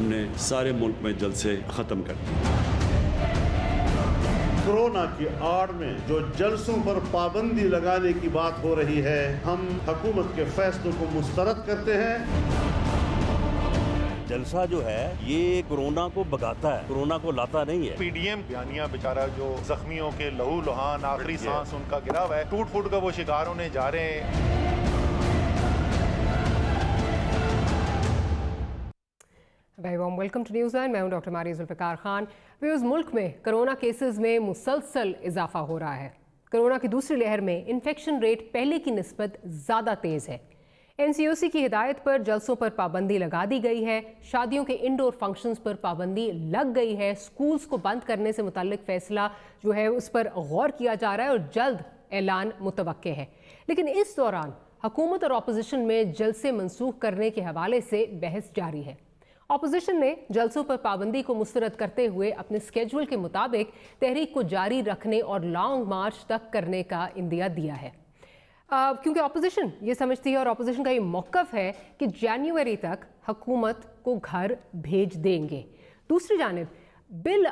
हमने सारे मुल्क में जलसे ख़त्म कर दिए। कोरोना की आड़ में जो जलसों पर पाबंदी लगाने की बात हो रही है, हम हुकूमत के फैसलों को मुस्तरद करते हैं। जलसा जो है ये कोरोना को भगाता है, कोरोना को लाता नहीं है। पीडीएम यानिया बेचारा जो जख्मियों के लहू लुहान आखिरी सांस उनका गिरा हुआ है, टूट फूट का वो शिकार होने जा रहे हैं। Very warm welcome to news line. मैं हूं डॉक्टर मारिया जुल्फ़िकार खान। व्यूअर्स, मुल्क में कोरोना केसेस में मुसलसल इजाफा हो रहा है। कोरोना की दूसरी लहर में इन्फेक्शन रेट पहले की निस्बत ज़्यादा तेज़ है। एनसीओसी की हिदायत पर जलसों पर पाबंदी लगा दी गई है। शादियों के इंडोर फंक्शंस पर पाबंदी लग गई है। स्कूल्स को बंद करने से मुतल्लिक फैसला जो है उस पर गौर किया जा रहा है और जल्द ऐलान मुतवक्के है। लेकिन इस दौरान हुकूमत और अपोजिशन में जलसे मनसूख करने के हवाले से बहस जारी है। अपोजिशन ने जलसों पर पाबंदी को मुस्तरद करते हुए अपने स्केड्यूल के मुताबिक तहरीक को जारी रखने और लॉन्ग मार्च तक करने का इंदिया दिया है, क्योंकि अपोजिशन ये समझती है और अपोजिशन का ये मौक़िफ़ है कि जनवरी तक हुकूमत को घर भेज देंगे। दूसरी जानिब बिल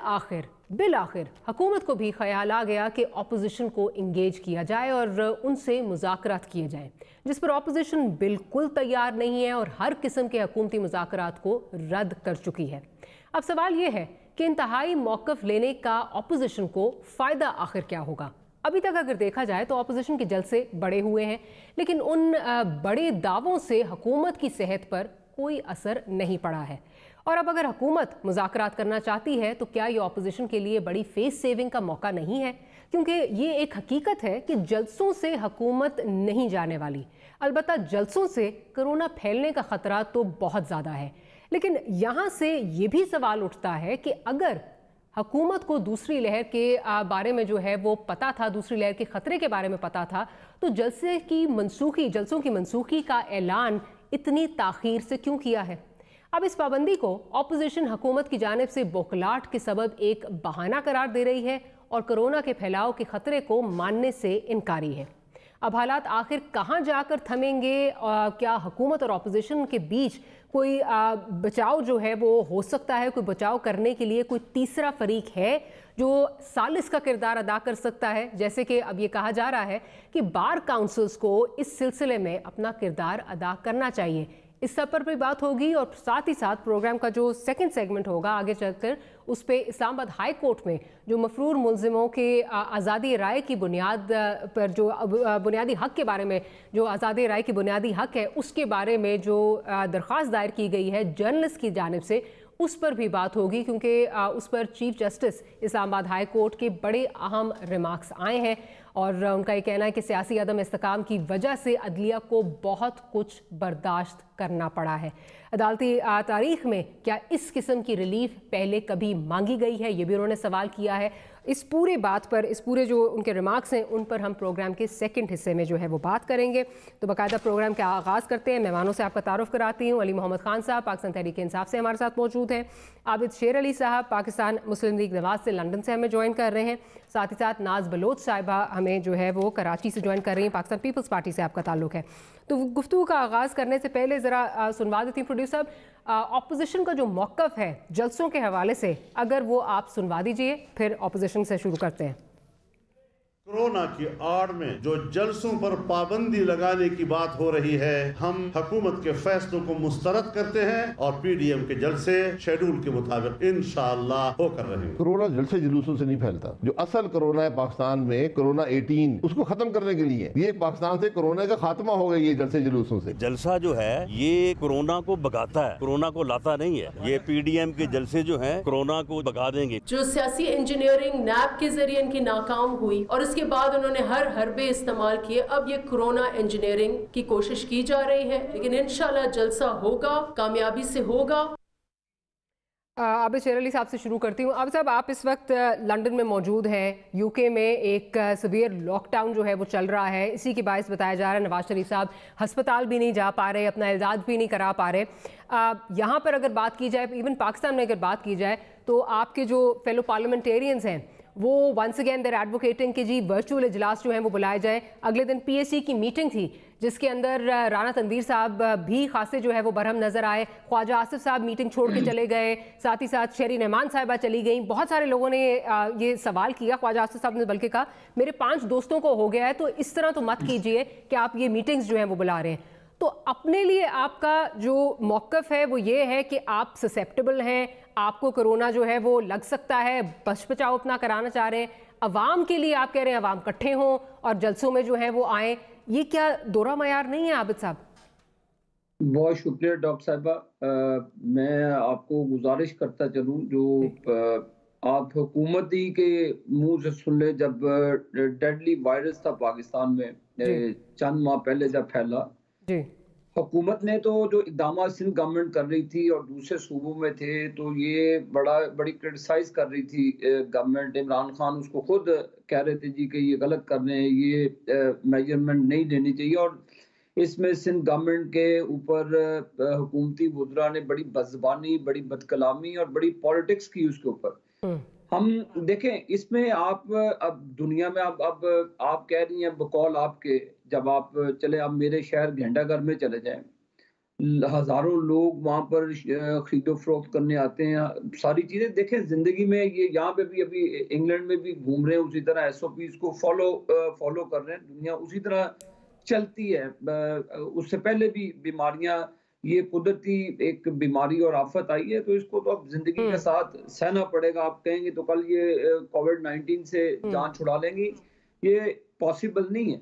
आखिर हुकूमत को भी ख्याल आ गया कि अपोजिशन को इंगेज किया जाए और उनसे मुज़ाकरात किए जाएं, जिस पर अपोजिशन बिल्कुल तैयार नहीं है और हर किस्म के हुकूमती मुज़ाकरात को रद्द कर चुकी है। अब सवाल ये है कि इंतहाई मौक़िफ़ लेने का अपोजिशन को फ़ायदा आखिर क्या होगा। अभी तक अगर देखा जाए तो अपोजिशन के जलसे बड़े हुए हैं, लेकिन उन बड़े दावों से हुकूमत की सेहत पर कोई असर नहीं पड़ा है। और अब अगर हुकूमत मुज़ाकरात करना चाहती है तो क्या ये अपोजिशन के लिए बड़ी फेस सेविंग का मौका नहीं है, क्योंकि ये एक हकीकत है कि जलसों से हुकूमत नहीं जाने वाली। अलबत्ता जलसों से कोरोना फैलने का ख़तरा तो बहुत ज़्यादा है, लेकिन यहाँ से ये भी सवाल उठता है कि अगर हुकूमत को दूसरी लहर के बारे में जो है वो पता था, दूसरी लहर के ख़तरे के बारे में पता था, तो जलसों की मनसूखी का ऐलान इतनी ताख़ीर से क्यों किया है। अब इस पाबंदी को अपोजिशन हुकूमत की जानिब से बौखलाहट के सबब एक बहाना करार दे रही है और कोरोना के फैलाव के ख़तरे को मानने से इनकारी है। अब हालात आखिर कहाँ जाकर थमेंगे? क्या हुकूमत और अपोजिशन के बीच कोई बचाव जो है वो हो सकता है? कोई बचाव करने के लिए कोई तीसरा फरीक है जो सालिस का किरदार अदा कर सकता है? जैसे कि अब ये कहा जा रहा है कि बार काउंसिल्स को इस सिलसिले में अपना किरदार अदा करना चाहिए। इस सब पर भी बात होगी और साथ ही साथ प्रोग्राम का जो सेकंड सेगमेंट होगा आगे चलकर उस पर इस्लामाबाद हाई कोर्ट में जो मफरूर मुलजिमों के आज़ादी राय की बुनियाद पर जो बुनियादी हक के बारे में जो आज़ादी राय की बुनियादी हक है उसके बारे में जो दरख्वास्त दायर की गई है जर्नलिस्ट की जानिब से, उस पर भी बात होगी, क्योंकि उस पर chief justice Islamabad high court के बड़े अहम रिमार्क्स आए हैं और उनका ये कहना है कि सियासी अदम इस्तेकाम की वजह से अदलिया को बहुत कुछ बर्दाश्त करना पड़ा है। अदालती तारीख में क्या इस किस्म की रिलीफ पहले कभी मांगी गई है, ये भी उन्होंने सवाल किया है। इस पूरे बात पर, इस पूरे जो उनके रिमार्क्स हैं उन पर हम प्रोग्राम के सेकंड हिस्से में जो है वो बात करेंगे। तो बाकायदा प्रोग्राम का आगाज़ करते हैं। मेहमानों से आपका तारुफ कराती हूँ। अली मोहम्मद खान साहब पाकिस्तान तहरीक इंसाफ से हमारे साथ मौजूद हैं। आबिद शेर अली साहब पाकिस्तान मुस्लिम लीग नवाज से लंदन से हमें ज्वाइन कर रहे हैं। साथ ही साथ नाज बलोच साहिबा हमें जो है वो कराची से ज्वाइन कर रही हैं। पाकिस्तान पीपल्स पार्टी से आपका ताल्लुक है। तो गुफ्तगू का आगाज़ करने से पहले ज़रा सुनवा देती हूँ प्रोड्यूसर साहब, अपोजिशन का जो मौक़िफ़ है जलसों के हवाले से अगर वो आप सुनवा दीजिए, फिर अपोजिशन से शुरू करते हैं। कोरोना की आड़ में जो जलसों पर पाबंदी लगाने की बात हो रही है, हम हुकूमत के फैसलों को मुस्तरद करते हैं और पीडीएम के जलसे शेड्यूल के मुताबिक इंशाअल्लाह होकर रहेंगे। कोरोना जलसे जुलूसों से नहीं फैलता। जो असल कोरोना है पाकिस्तान में, कोरोना 18, उसको खत्म करने के लिए ये पाकिस्तान से कोरोना का खात्मा हो गया। ये जलसे जुलूसों से जलसा जो है ये कोरोना को भगाता है, कोरोना को लाता नहीं है। ये पीडीएम के जलसे जो है कोरोना को भगा देंगे। जो सियासी इंजीनियरिंग नैब के जरिए इनकी नाकाम हुई और इसके बाद उन्होंने हर हरबे इस्तेमाल किए, अब ये कोरोना इंजीनियरिंग की कोशिश की जा रही है, लेकिन इंशाल्लाह जलसा होगा, कामयाबी से होगा। आबिद शेर अली साहब से शुरू करती हूँ। आबिद साहब, आप इस वक्त लंदन में मौजूद हैं। यूके में एक सीवियर लॉकडाउन जो है वो चल रहा है। इसी की बायस बताया जा रहा है नवाज शरीफ साहब हस्पताल भी नहीं जा पा रहे, अपना इलाज भी नहीं करा पा रहे। यहाँ पर अगर बात की जाए, इवन पाकिस्तान में अगर बात की जाए, तो आपके जो फेलो पार्लियामेंटेरियंस हैं वो वंस अगेन देर एडवोकेटिंग कि जी वर्चुअल इजलास जो हैं वो बुलाए जाएं। अगले दिन पीएससी की मीटिंग थी جس کے اندر رانا تنویر صاحب بھی خاصے جو ہے وہ برہم نظر آئے. خواجہ آصف صاحب میٹنگ چھوڑ کے چلے گئے, ساتھ ہی ساتھ شہرین امان صاحبہ چلی گئیں. بہت سارے لوگوں نے یہ سوال کیا, خواجہ آصف صاحب نے بلکہ کہا میرے 5 دوستوں کو ہو گیا ہے, تو اس طرح تو مت کیجئے کہ آپ یہ میٹنگز جو ہیں وہ بلا رہے ہیں. تو اپنے لیے آپ کا جو موقف ہے وہ یہ ہے کہ آپ سسیپٹیبل ہیں, آپ کو کرونا جو ہے وہ لگ سکتا ہے, بچ بچاؤ اپنا کرانا چاہ رہے ہیں. عوام کے لیے آپ کہہ رہے ہیں عوام کٹھے ہوں اور جلسوں میں جو ہیں وہ آئیں, یہ کیا دورہ معیار نہیں ہے عابد صاحب؟ بہت شکریہ ڈاکٹر صاحبہ. میں آپ کو گزارش کرتا چلوں, جو آپ حکومتی کے منہ سے سن لیں, جب ڈیڈلی وائرس تھا پاکستان میں چند ماہ پہلے جب پھیلا, حکومت نے تو جو اقدامات سندھ گورنمنٹ کر رہی تھی اور دوسرے صوبوں میں تھے تو یہ بڑی کرٹیسائز کر رہی تھی گورنمنٹ. عمران خان اس کو خود کہہ رہے تھے جی کہ یہ غلط کر رہے ہیں, یہ میجرمنٹ نہیں لینی چاہیے. اور اس میں سندھ گورنمنٹ کے اوپر حکومتی وزراء نے بڑی بدزبانی, بڑی بدکلامی اور بڑی پالیٹکس کی اس کے اوپر. ہم دیکھیں اس میں آپ اب دنیا میں اب آپ کہہ رہی ہیں بقول آپ کے, جب آپ چلے اب میرے شہر گھنٹہ گھر میں چلے جائیں, ہزاروں لوگ وہاں پر خرید و فروخت کرنے آتے ہیں, ساری چیزیں دیکھیں زندگی میں. یہ یہاں پہ بھی ابھی انگلینڈ میں بھی گھوم رہے ہیں, اسی طرح SOPs کو فالو کر رہے ہیں, دنیا اسی طرح چلتی ہے. اس سے پہلے بھی بیماریاں, یہ قدرتی ایک بیماری اور آفت آئی ہے, تو اس کو تو اب زندگی کے ساتھ سہنا پڑے گا. آپ کہیں گے تو کل یہ کووڈ-19 سے جان چھڑا لیں گی, یہ پاسبل نہیں ہے.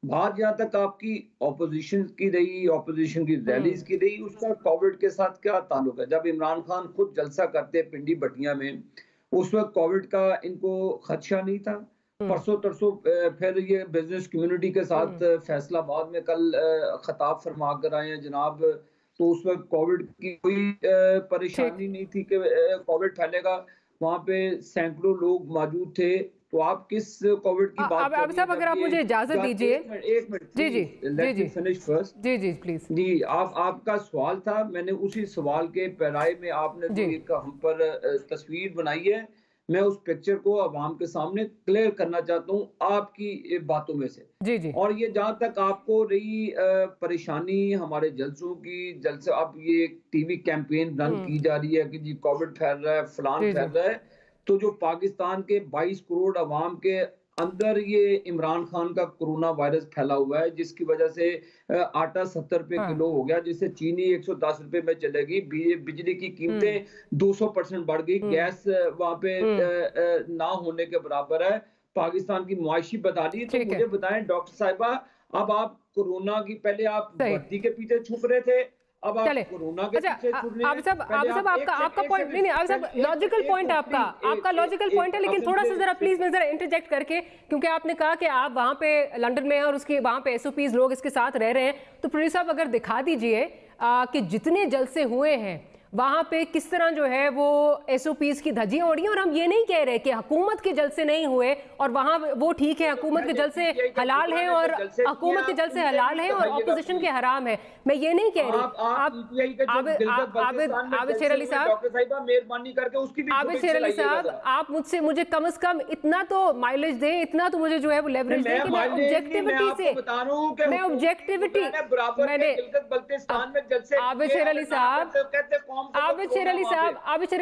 بات جہاں تک آپ کی اپوزیشن کی رہی, اپوزیشن کی ریلیز کی رہی, اس کا کووڈ کے ساتھ کیا تعلق ہے؟ جب عمران خان خود جلسہ کرتے پنڈی بٹیاں میں, اس وقت کووڈ کا ان کو خدشہ نہیں تھا. پرسوں ترسوں پھر یہ بزنس کمیونٹی کے ساتھ فیصلہ آباد میں کل خطاب فرما کر آئے ہیں جناب, تو اس وقت کووڈ کی کوئی پریشانی نہیں تھی کہ کووڈ پھیلے گا. وہاں پہ سینکڑوں لوگ موجود تھے, تو آپ کس کووڈ کی بات کر رہے ہیں؟ صاحب اگر آپ مجھے اجازت دیجئے. ایک منٹ جی فنش فرسٹ. جی پلیز. جی آپ کا سوال تھا, میں نے اسی سوال کے پیرائے میں آپ نے جو ایک ہم پر تصویر بنائی ہے, میں اس پکچر کو عوام کے سامنے کلیئر کرنا چاہتا ہوں آپ کی باتوں میں سے. اور یہ جہاں تک آپ کو رہی پریشانی ہمارے جلسوں کی, جلسے اب یہ ٹی وی کیمپین رن کی جا رہی ہے کہ جی کووڈ پھیل رہا ہے, فلان پھیل رہا ہے, تو جو پاکستان کے 22 کروڑ عوام کے اندر یہ عمران خان کا کرونا وائرس پھیلا ہوا ہے, جس کی وجہ سے آٹا 70 روپے کلو ہو گیا, جس سے چینی 110 روپے میں چلے گی, بجلی کی قیمتیں 200% بڑھ گئی, گیس وہاں پہ نہ ہونے کے برابر ہے, پاکستان کی معاشی بدحالی. تو مجھے بتائیں ڈاکٹر صاحبہ, اب آپ کورونا کی پہلے آپ بھرتی کے پیچھے چھپ رہے تھے, اب آپ کورونا کے پیچھے چھپ رہے ہیں. عابد صاحب آپ کا پوائنٹ نہیں, عابد صاحب لاجیکل پوائنٹ آپ کا لاجیکل پوائنٹ ہے, لیکن تھوڑا سا ذرا پلیز میں ذرا انٹرجیکٹ کر کے, کیونکہ آپ نے کہا کہ آپ وہاں پہ لنڈن میں ہیں اور اس کے وہاں پہ SOPs لوگ اس کے ساتھ رہ رہے ہیں, تو پروڈیوسر صاحب اگر دکھا دیجئے کہ جتنے جلسے ہوئے ہیں وہاں پہ کس طرح جو ہے وہ SOPs کی دھجیاں اڑی ہیں. اور ہم یہ نہیں کہہ رہے کہ حکومت کے جلسے نہیں ہوئے اور وہاں وہ ٹھیک ہے, حکومت کے جلسے حلال ہیں اور حکومت کے جلسے حلال ہیں اور اپوزیشن کے حرام ہے, میں یہ نہیں کہہ رہی. عابد شیر علی صاحب, عابد شیر علی صاحب, آپ مجھے کم از کم اتنا تو مائلیج دیں, اتنا تو مجھے جو ہے وہ لیوریج دیں کہ میں آبجیکٹیوٹی سے, میں آبجیکٹیوٹی, میں نے عابد شیر علی صاحب, عابد شیر علی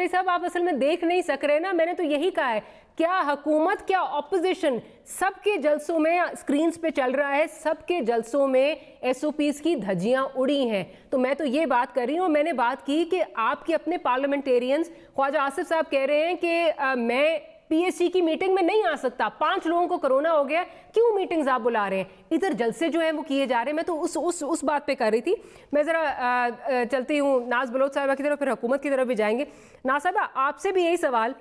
صاحب آپ اصل میں دیکھ نہیں سک رہے نا. میں نے تو یہی کہا ہے, کیا حکومت کیا اپوزیشن سب کے جلسوں میں سکرینز پہ چل رہا ہے, سب کے جلسوں میں SOPs کی دھجیاں اڑی ہیں. تو میں تو یہ بات کر رہی ہوں, میں نے بات کی کہ آپ کے اپنے پارلیمنٹیرینز, خواجہ آصف صاحب کہہ رہے ہیں کہ میں PSC کی میٹنگ میں نہیں آ سکتا, 5 لوگوں کو کرونا ہو گیا, کیوں میٹنگز آپ بلا رہے ہیں؟ ادھر جلسے جو ہیں وہ کیے جا رہے ہیں. میں تو اس بات پہ کر رہی تھی. میں ذرا چلتی ہوں ناز بلوچ صاحبہ کی طرف, پھر حکومت کی طرف بھی جائیں گے. ناز صاحبہ, آپ سے بھی یہی سوال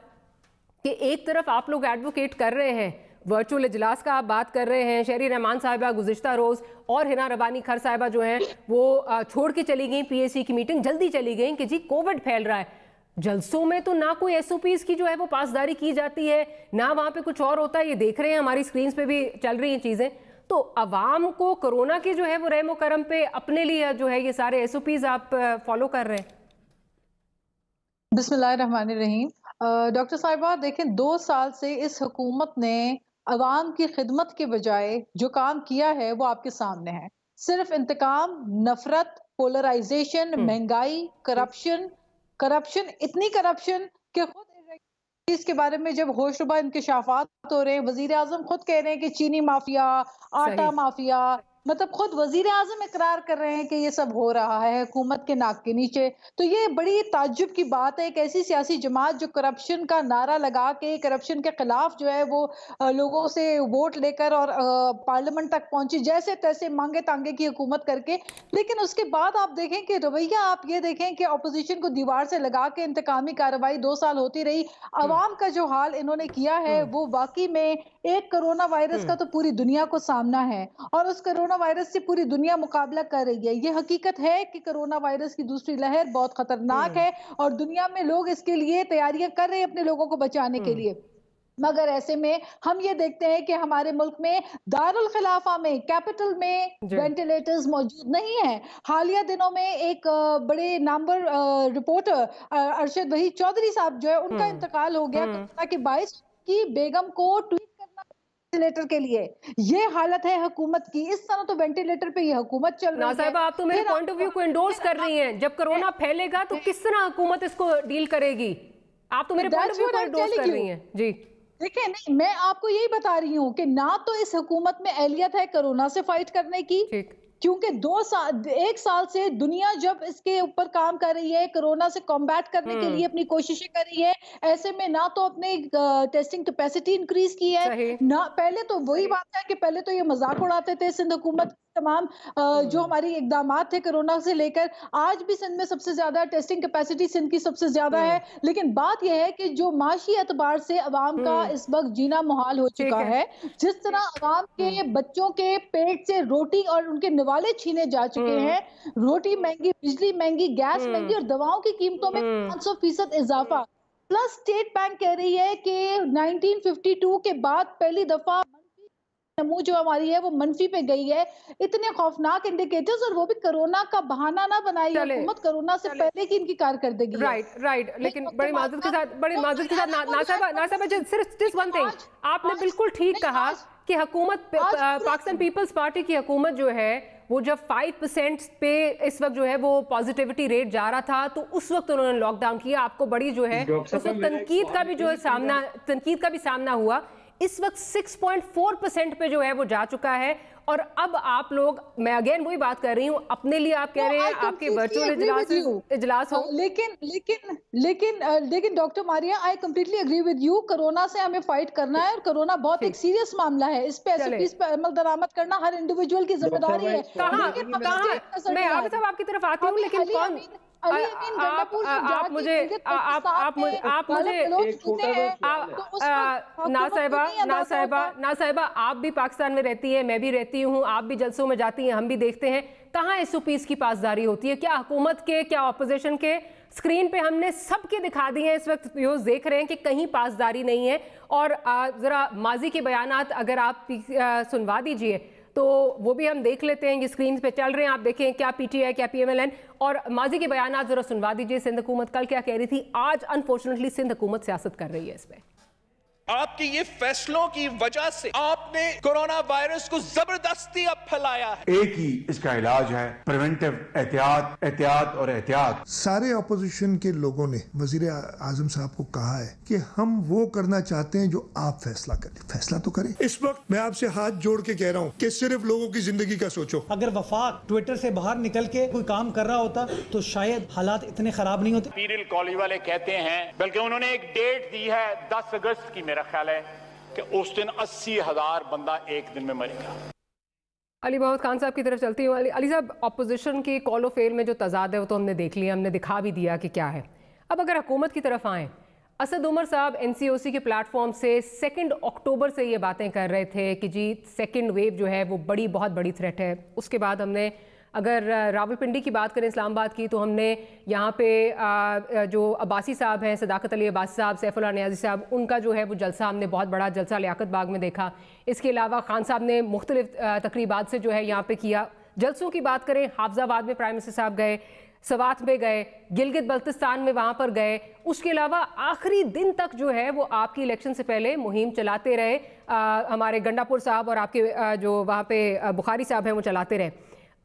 کہ ایک طرف آپ لوگ ایڈوکیٹ کر رہے ہیں, ورچوئل اجلاس کا آپ بات کر رہے ہیں, شہری رحمان صاحبہ گزشتہ روز اور ہنا ربانی کھر صاحبہ جو ہیں وہ چھوڑ کے چلی گئیں PSC کی میٹنگ, جلدی چلی گئیں کہ جی کووڈ پھیل رہا ہے. جلسوں میں تو نہ کوئی SOPs کی جو ہے وہ پاسداری کی جاتی ہے, نہ وہاں پہ کچھ اور ہوتا ہے. یہ دیکھ رہے ہیں ہماری سکرینز پہ بھی چل رہی ہیں چیزیں. تو عوام کو کرونا کے جو ہے وہ رحم و کرم پہ اپنے لیے جو ہے یہ سارے SOPs آپ فالو کر رہے ہیں. بسم اللہ الرحمن الرحیم. ڈاکٹر صاحبہ دیکھیں, 2 سال سے اس حکومت نے عوام کی خدمت کے بجائے جو کام کیا ہے وہ آپ کے سامنے ہے. सिर्फ इंतकाम, नफरत, पोलराइजेशन, महंगाई, करप्शन, इतनी करप्शन कि खुद इसके बारे में जब होशरुबा इंकशाफात हो रहे हैं, वजीर आजम खुद कह रहे हैं कि चीनी माफिया, आटा माफिया, मतलब खुद वजीर आजम इकरार कर रहे हैं कि ये सब हो रहा है हुकूमत के नाक के नीचे। तो ये बड़ी ताज्जुब की बात है, एक ऐसी सियासी जमात जो करप्शन का नारा लगा के करप्शन के खिलाफ जो है वो लोगों से वोट लेकर और पार्लियामेंट तक पहुंची, जैसे तैसे मांगे तांगे की हुकूमत करके। लेकिन उसके बाद आप देखें कि रवैया, आप ये देखें कि अपोजिशन को दीवार से लगा के इंतकामी कार्रवाई 2 साल होती रही। अवाम का जो हाल इन्होंने किया है वो वाकई में एक कोरोना वायरस का तो पूरी दुनिया को सामना है, और उस कोरोना वायरस से पूरी दुनिया मुकाबला कर रही है। ये हकीकत है कि कोरोना वायरस की दूसरी लहर बहुत खतरनाक है और दुनिया में लोग इसके लिए तैयारियां कर रहे हैं अपने लोगों को बचाने के लिए। मगर ऐसे में हम ये देखते हैं कि हमारे मुल्क में दारुल खिलाफा में, कैपिटल में वेंटिलेटर्स मौजूद नहीं है। हालिया दिनों में एक बड़े नामवर रिपोर्टर अरशद वहीद चौधरी साहब जो है उनका इंतकाल हो गया कोरोना के 22 की बेगम को ट्वीट करना वेंटिलेटर के लिए। ये हालत है हुकूमत की। इस तरह तो वेंटिलेटर पे ये हुकूमत चल रही है। साहिबा, आप तो मेरे पॉइंट ऑफ व्यू को एंडोर्स कर रही हैं। जब कोरोना फैलेगा तो किस तरह हुकूमत इसको डील करेगी? आप तो मेरे पॉइंट ऑफ व्यू को एंडोर्स कर रही हैं। जी देखिए, नहीं, मैं आपको यही बता रही हूँ कि ना तो इस हुकूमत में एहलियत है कोरोना से फाइट करने की, क्योंकि 1 साल से दुनिया जब इसके ऊपर काम कर रही है, कोरोना से कॉम्बैट करने के लिए अपनी कोशिशें कर रही है, ऐसे में ना तो अपने टेस्टिंग कैपेसिटी इंक्रीज की है, ना पहले तो वही बात है कि पहले तो ये मजाक उड़ाते थे सिंध हुकूमत तमाम जो हमारी इकदामात थे कोरोना से लेकर। आज भी सिंध में सबसे ज्यादा टेस्टिंग कैपेसिटी सिंध की सबसे ज्यादा है, लेकिन बात यह है कि जो माशी एतबार से अवाम का इस वक्त जीना मुहाल हो चुका है। जिस तरह अवाम के बच्चों के पेट से रोटी और उनके निवाले छीने जा चुके हैं, रोटी महंगी, बिजली महंगी, गैस महंगी और दवाओं की कीमतों में 500% इजाफा। प्लस स्टेट बैंक कह रही है कि 1952 के बाद पहली दफा नमू जो हमारी है वो मनफी पे गई है। इतने खौफनाक इंडिकेटर्स, और वो भी कोरोना का बहाना ना बनाई हुकूमत, कोरोना से पहले की इनकी कारकर्दगी। राइट। लेकिन बड़ी माजूद के साथ नासाबा सिर्फ वन थिंग, आपने बिल्कुल ठीक कहा कि हुकूमत, पाकिस्तान पीपल्स पार्टी की हुकूमत जो है वो जब 5% पे इस वक्त जो है वो पॉजिटिविटी रेट जा रहा था तो उस वक्त उन्होंने लॉकडाउन किया। आपको बड़ी जो है उस वक्त तनकीद का भी सामना हुआ। इस वक्त 6.4% पे जो है वो जा चुका है। और अब आप लोग, मैं अगेन वही बात कर रही हूँ, अपने लिए आप कह रहे हैं आपके वर्चुअल इजलास हो, लेकिन doctor Maria, I completely agree with you. Corona से हमें फाइट करना है और कोरोना बहुत एक सीरियस मामला है। इस पे एसओपीज पे अमल दरामद करना हर इंडिविजुअल की जिम्मेदारी है। मैं आपकी तरफ आती हूँ, लेकिन कौन आप मुझे ना साहिबा, आप भी पाकिस्तान में रहती हैं, मैं भी रहती हूँ, आप भी जलसों में जाती हैं, हम भी देखते हैं कहाँ एसओपीज की पासदारी होती है। क्या हुकूमत के, क्या अपोजिशन के? स्क्रीन पे हमने सबके दिखा दिए हैं, इस वक्त व्यूअर्स देख रहे हैं कि कहीं पासदारी नहीं है। और जरा माजी के बयानात अगर आप सुनवा दीजिए तो वो भी हम देख लेते हैं। ये स्क्रीन पे चल रहे हैं, आप देखें क्या पीटीआई, क्या पीएमएलएन, और माजी के बयानात जरा सुनवा दीजिए। सिंध हुकूमत कल क्या कह रही थी, आज अनफॉर्चुनेटली सिंध हुकूमत सियासत कर रही है इस पे। आपके ये फैसलों की वजह से आपने कोरोना वायरस को जबरदस्ती अब फैलाया है। एक ही इसका इलाज है, प्रिवेंटिव एहतियात, एहतियात और एहतियात। सारे अपोजिशन के लोगों ने वजीर आजम साहब को कहा है कि हम वो करना चाहते हैं जो आप फैसला करें। फैसला तो करें। इस वक्त मैं आपसे हाथ जोड़ के कह रहा हूँ कि सिर्फ लोगों की जिंदगी का सोचो। अगर वफाक ट्विटर से बाहर निकल के कोई काम कर रहा होता तो शायद हालात इतने खराब नहीं होते। पीरिल कॉलेज वाले कहते हैं, बल्कि उन्होंने एक डेट दी है 10 अगस्त की, मेरा ख्याल है कि उस दिन 80,000 बंदा एक दिन में मरेगा। अली मोहम्मद खान साहब की तरफ चलती हूँ। अली साहब, अपोजिशन की कॉल ऑफ फेल में जो तजाद है वो तो हमने देख लिया, हमने दिखा भी दिया कि क्या है। अब अगर हुकूमत की तरफ आएँ, असद उमर साहब एनसीओसी के प्लेटफॉर्म से 2 अक्टूबर से ये बातें कर रहे थे कि जी सेकेंड वेव जो है वो बहुत बड़ी थ्रेट है। उसके बाद हमने अगर रावलपिंडी की बात करें, इस्लामाबाद की, तो हमने यहाँ पे जो अब्बासी साहब हैं, सदाकत अली अब्बासी साहब, सैफुल्लाह नियाज़ी साहब, उनका जो है वो जलसा हमने बहुत बड़ा जलसा लियाकत बाग में देखा। इसके अलावा खान साहब ने मुख्तलिफ तकरीबात से जो है यहाँ पे किया। जलसों की बात करें, हाफजाबाद में प्राइम मिनिस्टर साहब गए, सवात में गए, गिलगित बल्तिस्तान में वहाँ पर गए। उसके अलावा आखिरी दिन तक जो है वो आपकी इलेक्शन से पहले मुहिम चलाते रहे। हमारे गंडापुर साहब और आपके जो वहाँ पे बुखारी साहब हैं वो चलाते रहे।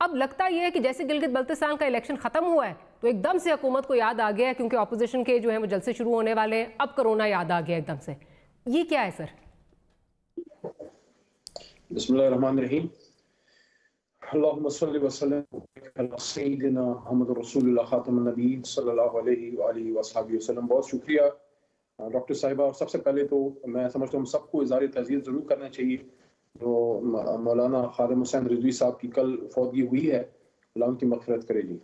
اب لگتا یہ ہے کہ جیسے گلگت بلتستان کا الیکشن ختم ہوا ہے تو ایک دم سے حکومت کو یاد آ گیا ہے کیونکہ اپوزیشن کے جو ہیں وہ جلسے شروع ہونے والے ہیں, اب کرونا یاد آ گیا ایک دم سے. یہ کیا ہے سر؟ بسم اللہ الرحمن الرحیم. اللہم صلی وسلم علی سیدنا محمد رسول اللہ خاتم النبیین صلی اللہ علیہ وآلہ وصحبہ وسلم. بہت شکریہ ڈاکٹر صاحبہ. اور سب سے پہلے تو میں سمجھتا ہوں سب کو اظہار تعزیت ضرور کرنا چاہیے جو مولانا خادم حسین رضوی صاحب کی کل فوتگی ہوئی ہے, اللہ ان کی مغفرت کرے جی.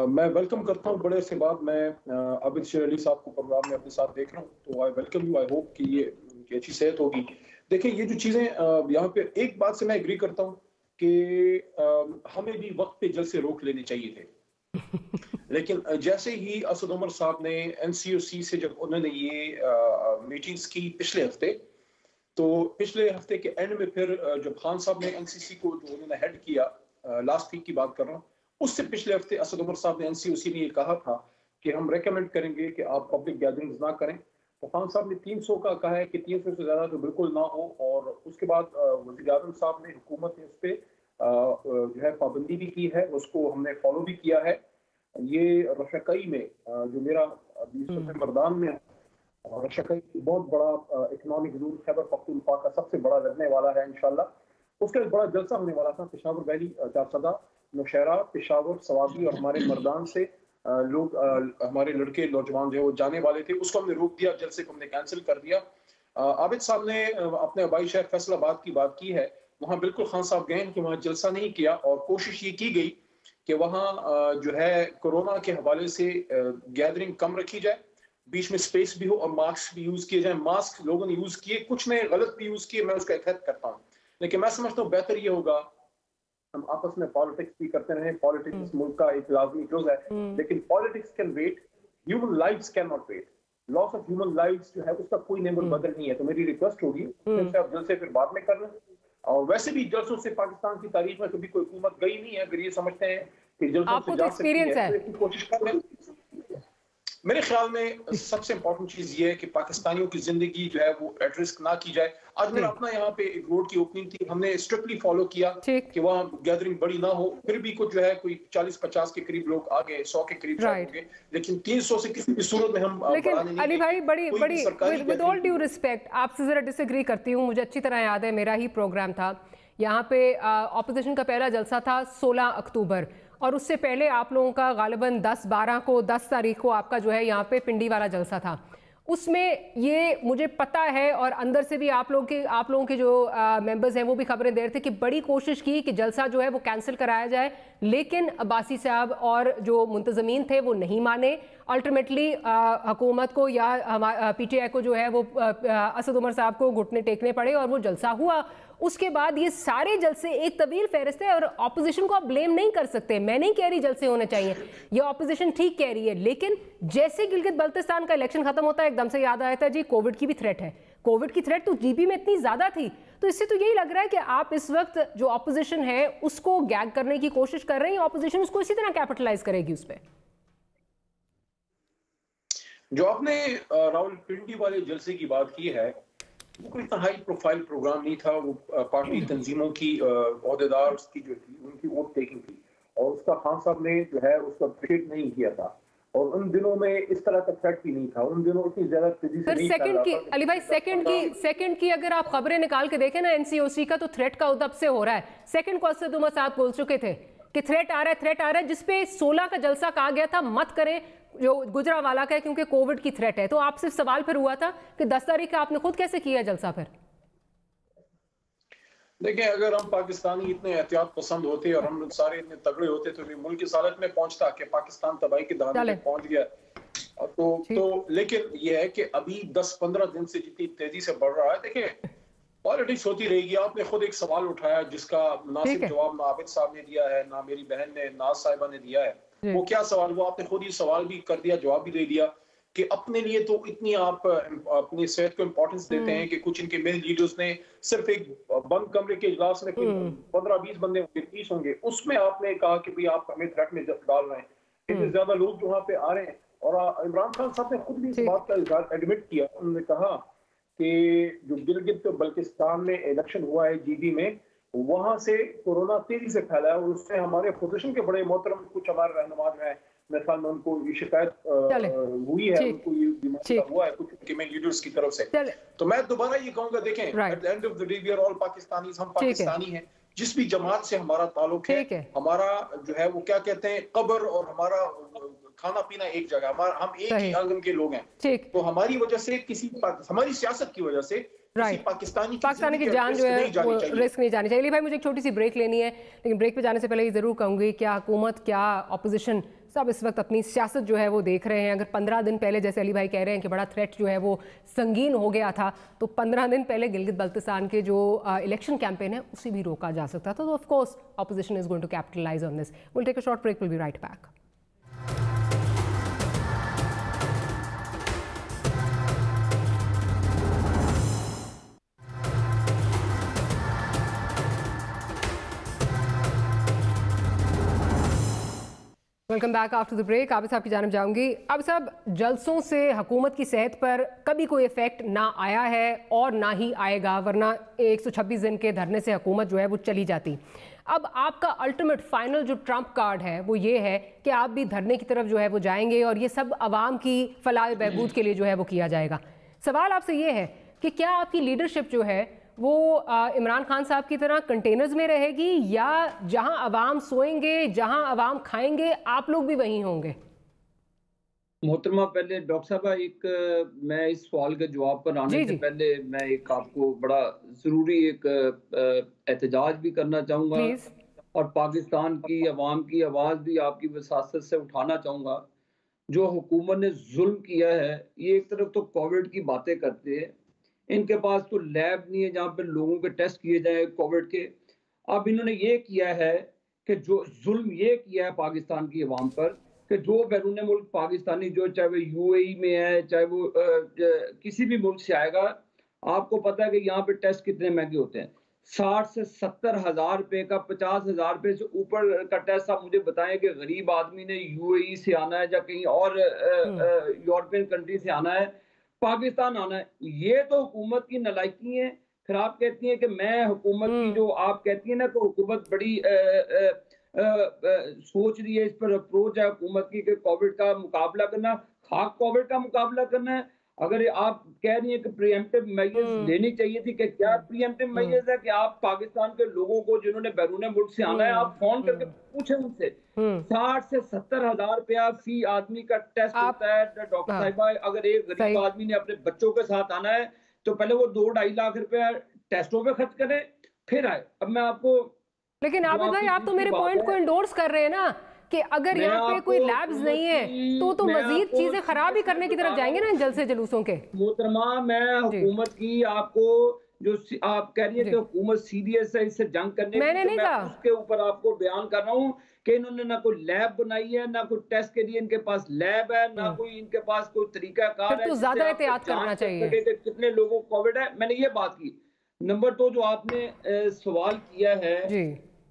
میں ویلکم کرتا ہوں, بڑے عرصے بعد میں عابد شیر علی صاحب کو پروگرام میں اپنے ساتھ دیکھ رہا ہوں, تو I welcome you. I hope کہ یہ ان کی اچھی صحت ہوگی. دیکھیں یہ جو چیزیں یہاں پہ ایک بات سے میں ایگری کرتا ہوں کہ ہمیں بھی وقت پہ جلسے روک لینے چاہیے تھے, لیکن جیسے ہی اسد عمر صاحب نے این سی او سی سے جب انہوں نے یہ میٹنگز کی پچھلے ہفتے, تو پچھلے ہفتے کے اینڈ میں پھر جب خان صاحب نے این سی سی کو جو انہوں نے ہیڈ کیا, لاسٹ ویک کی بات کر رہا ہوں, اس سے پچھلے ہفتے اسد عمر صاحب نے این سی او سی نے یہ کہا تھا کہ ہم ریکمینڈ کریں گے کہ آپ پبلک گیدرنگز نہ کریں. تو خان صاحب نے 300 کا کہا ہے کہ 300 سے زیادہ تو بالکل نہ ہو, اور اس کے بعد وزیر اعظم صاحب نے, حکومت نے اس پہ جو ہے پابندی بھی کی ہے, اس کو ہم نے فالو بھی کیا ہے. یہ رشکائی میں جو میرا مردان میں رشکائی بہت بڑا اکنامک زون خیبر پختونخوا کا سب سے بڑا لگنے والا ہے انشاءاللہ. اس کا ایک بڑا جلسہ ہونے والا تھا. پشاور ویلی, چارسدہ, نوشہرہ, پشاور, سوابی اور ہمارے مردان سے لوگ, ہمارے لڑکے نوجوان جو ہے وہ جانے والے تھے. اس کو ہم نے روک دیا, جلسے کو ہم نے کینسل کر دیا. عابد صاحب نے اپنے آبائی شہر فیصل آباد کی بات کی ہے, وہاں بالکل خان صاحب گئے کہ وہاں جلسہ نہیں کیا, اور کوشش یہ کی گئی کہ وہاں جو ہے کورونا کے حوالے سے گیدرنگ کم رکھی جائے, بیچ میں سپیس بھی ہو, اور ماسک بھی یوز کیے جائیں. ماسک لوگوں نے یوز کیے, کچھ نے غلط بھی یوز کیے, میں اس کا اکھت کرتا ہوں, لیکن میں سمجھتا ہوں بہتر یہ ہوگا ہم آپس میں پالیٹکس بھی کرتے رہیں. پالیٹکس ملک کا ایک لازمی جز ہے, لیکن politics can wait, human lives can not wait. Loss of human lives جو ہے اس کا کوئی نعمت بدل نہیں ہے. تو میری ریکویسٹ ہوگی کہ آپ جلسے پھر بعد میں کر لیں. اور ویسے بھی جلسوں سے پاکستان کی تاریخ میں کبھی کوئی حکومت گئی نہیں ہے. اگر یہ سمجھتے ہیں کہ جلسوں سے جا سکتی ہے تو کوشش کر لیں. میرے خیال میں سب سے امپورٹنٹ چیز یہ ہے کہ پاکستانیوں کی زندگی جو ہے وہ ایٹ رسک نہ کی جائے. آج میرا اپنا یہاں پہ ایک روڈ کی اوپننگ تھی, ہم نے اسٹرکٹلی فالو کیا کہ وہاں گیدرنگ بڑی نہ ہو. پھر بھی کچھ جو ہے کوئی 40-50 کے قریب لوگ آ گئے, 100 کے قریب ہو گئے, لیکن 300 سے کسی بھی صورت میں ہم. لیکن علی بھائی بڑی ود آل ڈیو ریسپیکٹ آپ سے ذرا ڈس ایگری کرتی ہوں. مجھے اچھی طرح یاد ہے, میرا ہی پروگرام تھا یہاں پہ, اپوزیشن کا پہلا جلسہ تھا 16 اکتوبر, اور اس سے پہلے آپ لوگوں کا غالباً 10 تاریخ کو آپ کا جو ہے یہاں پہ پنڈی والا جلسہ تھا. اس میں یہ مجھے پتہ ہے, اور اندر سے بھی آپ لوگوں کے جو ممبرز ہیں وہ بھی خبریں دے رہے تھے کہ بڑی کوشش کی کہ جلسہ جو ہے وہ کینسل کرایا جائے, لیکن عباسی صاحب اور جو منتظمین تھے وہ نہیں مانے. الٹیمیٹلی حکومت کو یا پی ٹی آئی کو جو ہے وہ اسد عمر صاحب کو گھٹنے ٹیکنے پڑے اور وہ جلسہ ہوا. اس کے بعد یہ سارے جلسے ایک طویل فہرست ہے, اور اپوزیشن کو آپ بلیم نہیں کر سکتے. میں نہیں کہہ رہی جلسے ہونے چاہیے, یہ اپوزیشن ٹھیک کہہ رہی ہے, لیکن جیسے گلگت بلتستان کا الیکشن ختم ہوتا ہے ایک دم سے یاد آیا تھا جی کووڈ کی بھی تھریٹ ہے. کووڈ کی تھریٹ تو جی بی میں اتنی زیادہ تھی, تو اس سے تو یہی لگ رہا ہے کہ آپ اس وقت جو اپوزیشن ہے اس کو گیگ کرنے کی کوشش کر رہے ہیں. اپوزیشن اس کو اسی طرح کیپٹلائز کرے گی اس پہ. جو آپ نے راول پنڈی والے جلسے کی بات کی ہے, کوئی ہائی پروفائل پروگرام نہیں تھا. وہ پارٹی تنظیموں کی عہدیدار کی جو تھی ان کی ووٹ ٹیکنگ تھی, اور اس کا خان صاحب نے جو ہے اس کا اپریشیٹ نہیں کیا تھا. اور ان دنوں میں اس طرح کا تھریٹ بھی نہیں تھا, ان دنوں اتنی زیادہ تیزی سے نہیں چل رہا تھا. علی بھائی سیکنڈ کی اگر آپ خبریں نکال کے دیکھیں نا این سی او سی کا, تو تھریٹ کا ادب سے ہو رہا ہے. سیکنڈ کو اسد عمر صاحب بول چکے تھے کہ تھریٹ آ رہا ہے, جس پہ 16 کا جلسہ کہا گیا تھا مت کریں جو گجرا والا کا ہے کیونکہ کووڈ کی تھریٹ ہے. تو آپ صرف سوال پھر ہوا تھا کہ 10 تاریخ کا آپ نے خود کیسے کیا جلسہ پھر؟ دیکھیں اگر ہم پاکستانی اتنے احتیاط پسند ہوتے اور ہم سارے اتنے تگڑے ہوتے تو ملک کی حالت میں پہنچتا کہ پاکستان تباہی کے دہانے میں پہنچ گیا. تو لیکن یہ ہے کہ ابھی 10-15 دن سے جتنی تیزی سے بڑھ رہا ہے, دیکھیں پالیٹکس ہوتی رہے گی. آپ نے خود ایک سوال اٹھایا جس کا مناسب جواب نہ عابد صاحب نے دیا ہے, نہ میری بہن نے, ناز صاحبہ نے دیا ہے. وہ کیا سوال, وہ آپ نے خود ہی سوال بھی کر دیا, جواب بھی دے دیا کہ اپنے لیے تو اتنی آپ اپنی صحت کو امپورٹنس دیتے ہیں کہ کچھ ان کے میل لیڈرز نے صرف ایک بند کمرے کے اجلاس میں 15-20 بندے ہوں گے, 30 ہوں گے, اس میں آپ نے کہا کہ بھئی آپ ہمیں تھریٹ میں ڈال رہے ہیں. اتنے زیادہ لوگ جو وہاں پہ آ رہے ہیں. اور عمران خان صاحب نے خود بھی اس بات کا اظہار ایڈمٹ کیا. انہوں نے کہا کہ جو گلگت بلتستان میں الیکشن ہوا ہے جی بی میں, वहां से कोरोना तेजी से फैला है और उससे हमारे अपोजिशन के बड़े मोहतरम कुछ हमारे रहनुमा जो है, मेरे ख्याल में उनको ये शिकायत हुई है, उनको ये बीमारी हुआ है कुछ उनके मेन लीडर्स की तरफ से। तो मैं दोबारा ये कहूंगा, देखें, at the end of the day we are all Pakistanis, हम पाकिस्तानी हैं। जिस भी जमात से हमारा ताल्लुक है, हमारा जो है वो क्या कहते हैं, कब्र और हमारा खाना पीना एक जगह, हम एक ही आंगन के लोग हैं। तो हमारी वजह से हमारी सियासत की वजह से पाकिस्तानी की जान जो है वो रिस्क नहीं जानी चाहिए। अली भाई, मुझे एक छोटी सी ब्रेक लेनी है, लेकिन ब्रेक पे जाने से पहले ये जरूर कहूंगी, क्या हुकूमत, क्या ऑपोजिशन, सब इस वक्त अपनी सियासत जो है वो देख रहे हैं। अगर 15 दिन पहले, जैसे अली भाई कह रहे हैं कि बड़ा थ्रेट जो है वो संगीन हो गया था, तो 15 दिन पहले गिलगित बल्तिस्तान के जो इलेक्शन कैंपेन है उसे भी रोका जा सकता था। तो of course opposition is going to capitalise on this. Will take a short break, will be right back. Welcome back after the break. Abid साहब की जानिब जाऊंगी। आबिद साहब, जलसों से हुकूमत की सेहत पर कभी कोई इफेक्ट ना आया है और ना ही आएगा, वरना 126 दिन के धरने से हुकूमत जो है वो चली जाती। अब आपका अल्टीमेट फाइनल जो ट्रम्प कार्ड है वो ये है कि आप भी धरने की तरफ जो है वो जाएंगे और ये सब आवाम की फलाह बहबूद के लिए जो है वो किया जाएगा। सवाल आपसे ये है कि क्या आपकी लीडरशिप जो है वो इमरान खान साहब की तरह कंटेनर्स में रहेगी, या जहां अवाम सोएंगे, जहां अवाम खाएंगे, आप लोग भी वहीं होंगे? मोहतरमा, पहले डॉक्टर साहब, मैं इस सवाल के जवाब पर आने से पहले मैं एक आपको बड़ा ज़रूरी एक एहतजाज भी करना चाहूँगा और पाकिस्तान की अवाम की आवाज़ भी आपकी वसासत से उठाना चाहूँगा। जो हुकूमत ने जुल्म किया है, ये एक तरफ तो कोविड की बातें करते हैं, इनके पास तो लैब नहीं है जहाँ पे लोगों के टेस्ट किए जाए कोविड के। अब इन्होंने ये किया है कि जो जुल्म ये किया है पाकिस्तान की अवाम पर, कि जो बैरून मुल्क पाकिस्तानी, जो चाहे वो यूएई में है, चाहे वो किसी भी मुल्क से आएगा, आपको पता है कि यहाँ पे टेस्ट कितने महंगे होते हैं। 60 से 70 हज़ार रुपये का, 50 हज़ार रुपये से ऊपर का टेस्ट आप मुझे बताएं कि गरीब आदमी ने यूएई से आना है या कहीं और यूरोपियन कंट्री से आना है, पाकिस्तान आना है। ये तो हुकूमत की नालायकी है। फिर आप कहती हैं कि मैं हुकूमत की, जो आप कहती हैं ना कि हुकूमत बड़ी सोच रही है, इस पर अप्रोच है हुकूमत की कि कोविड का मुकाबला करना, खाक कोविड का मुकाबला करना है। अगर आप कह रही हैं कि प्रीएम्प्टिव मेजर्स लेनी चाहिए थी, कि क्या प्रीएम्प्टिव मेजर्स है कि आप पाकिस्तान के लोगों को जिन्होंने बैरून मुल्क से आना है, आप फोन करके पूछें उनसे। 60 से 70 हज़ार रुपया फी आदमी का टेस्ट होता है। डॉक्टर साहिबा, अगर एक गरीब आदमी ने अपने बच्चों के साथ आना है तो पहले वो 2-2.5 लाख रुपया टेस्टों पे खर्च करे, फिर आए। अब मैं आपको, लेकिन आबिद भाई, आप तो मेरे पॉइंट को एंडोर्स कर रहे हैं ना कि अगर यहाँ पे कोई लैब्स नहीं है तो मजीद चीजें खराब ही करने की तरफ जाएंगे ना इन जलसे जुलूसों के। मोहतरमा, मैं हुकूमत की आपको जो आप कह रही है कि हुकूमत सीरियस है इससे जंग करने, मैंने नहीं कहा, उसके ऊपर आपको बयान कर रहा हूँ कि इन्होंने ना कोई लैब बनाई है, ना कोई टेस्ट के लिए इनके पास लैब है, ना कोई इनके पास कोई तरीका कार है। तो ज्यादा एहतियात करना चाहिए कि कितने लोगों को कोविड है। मैंने ये बात की। नंबर 2, जो आपने सवाल किया है,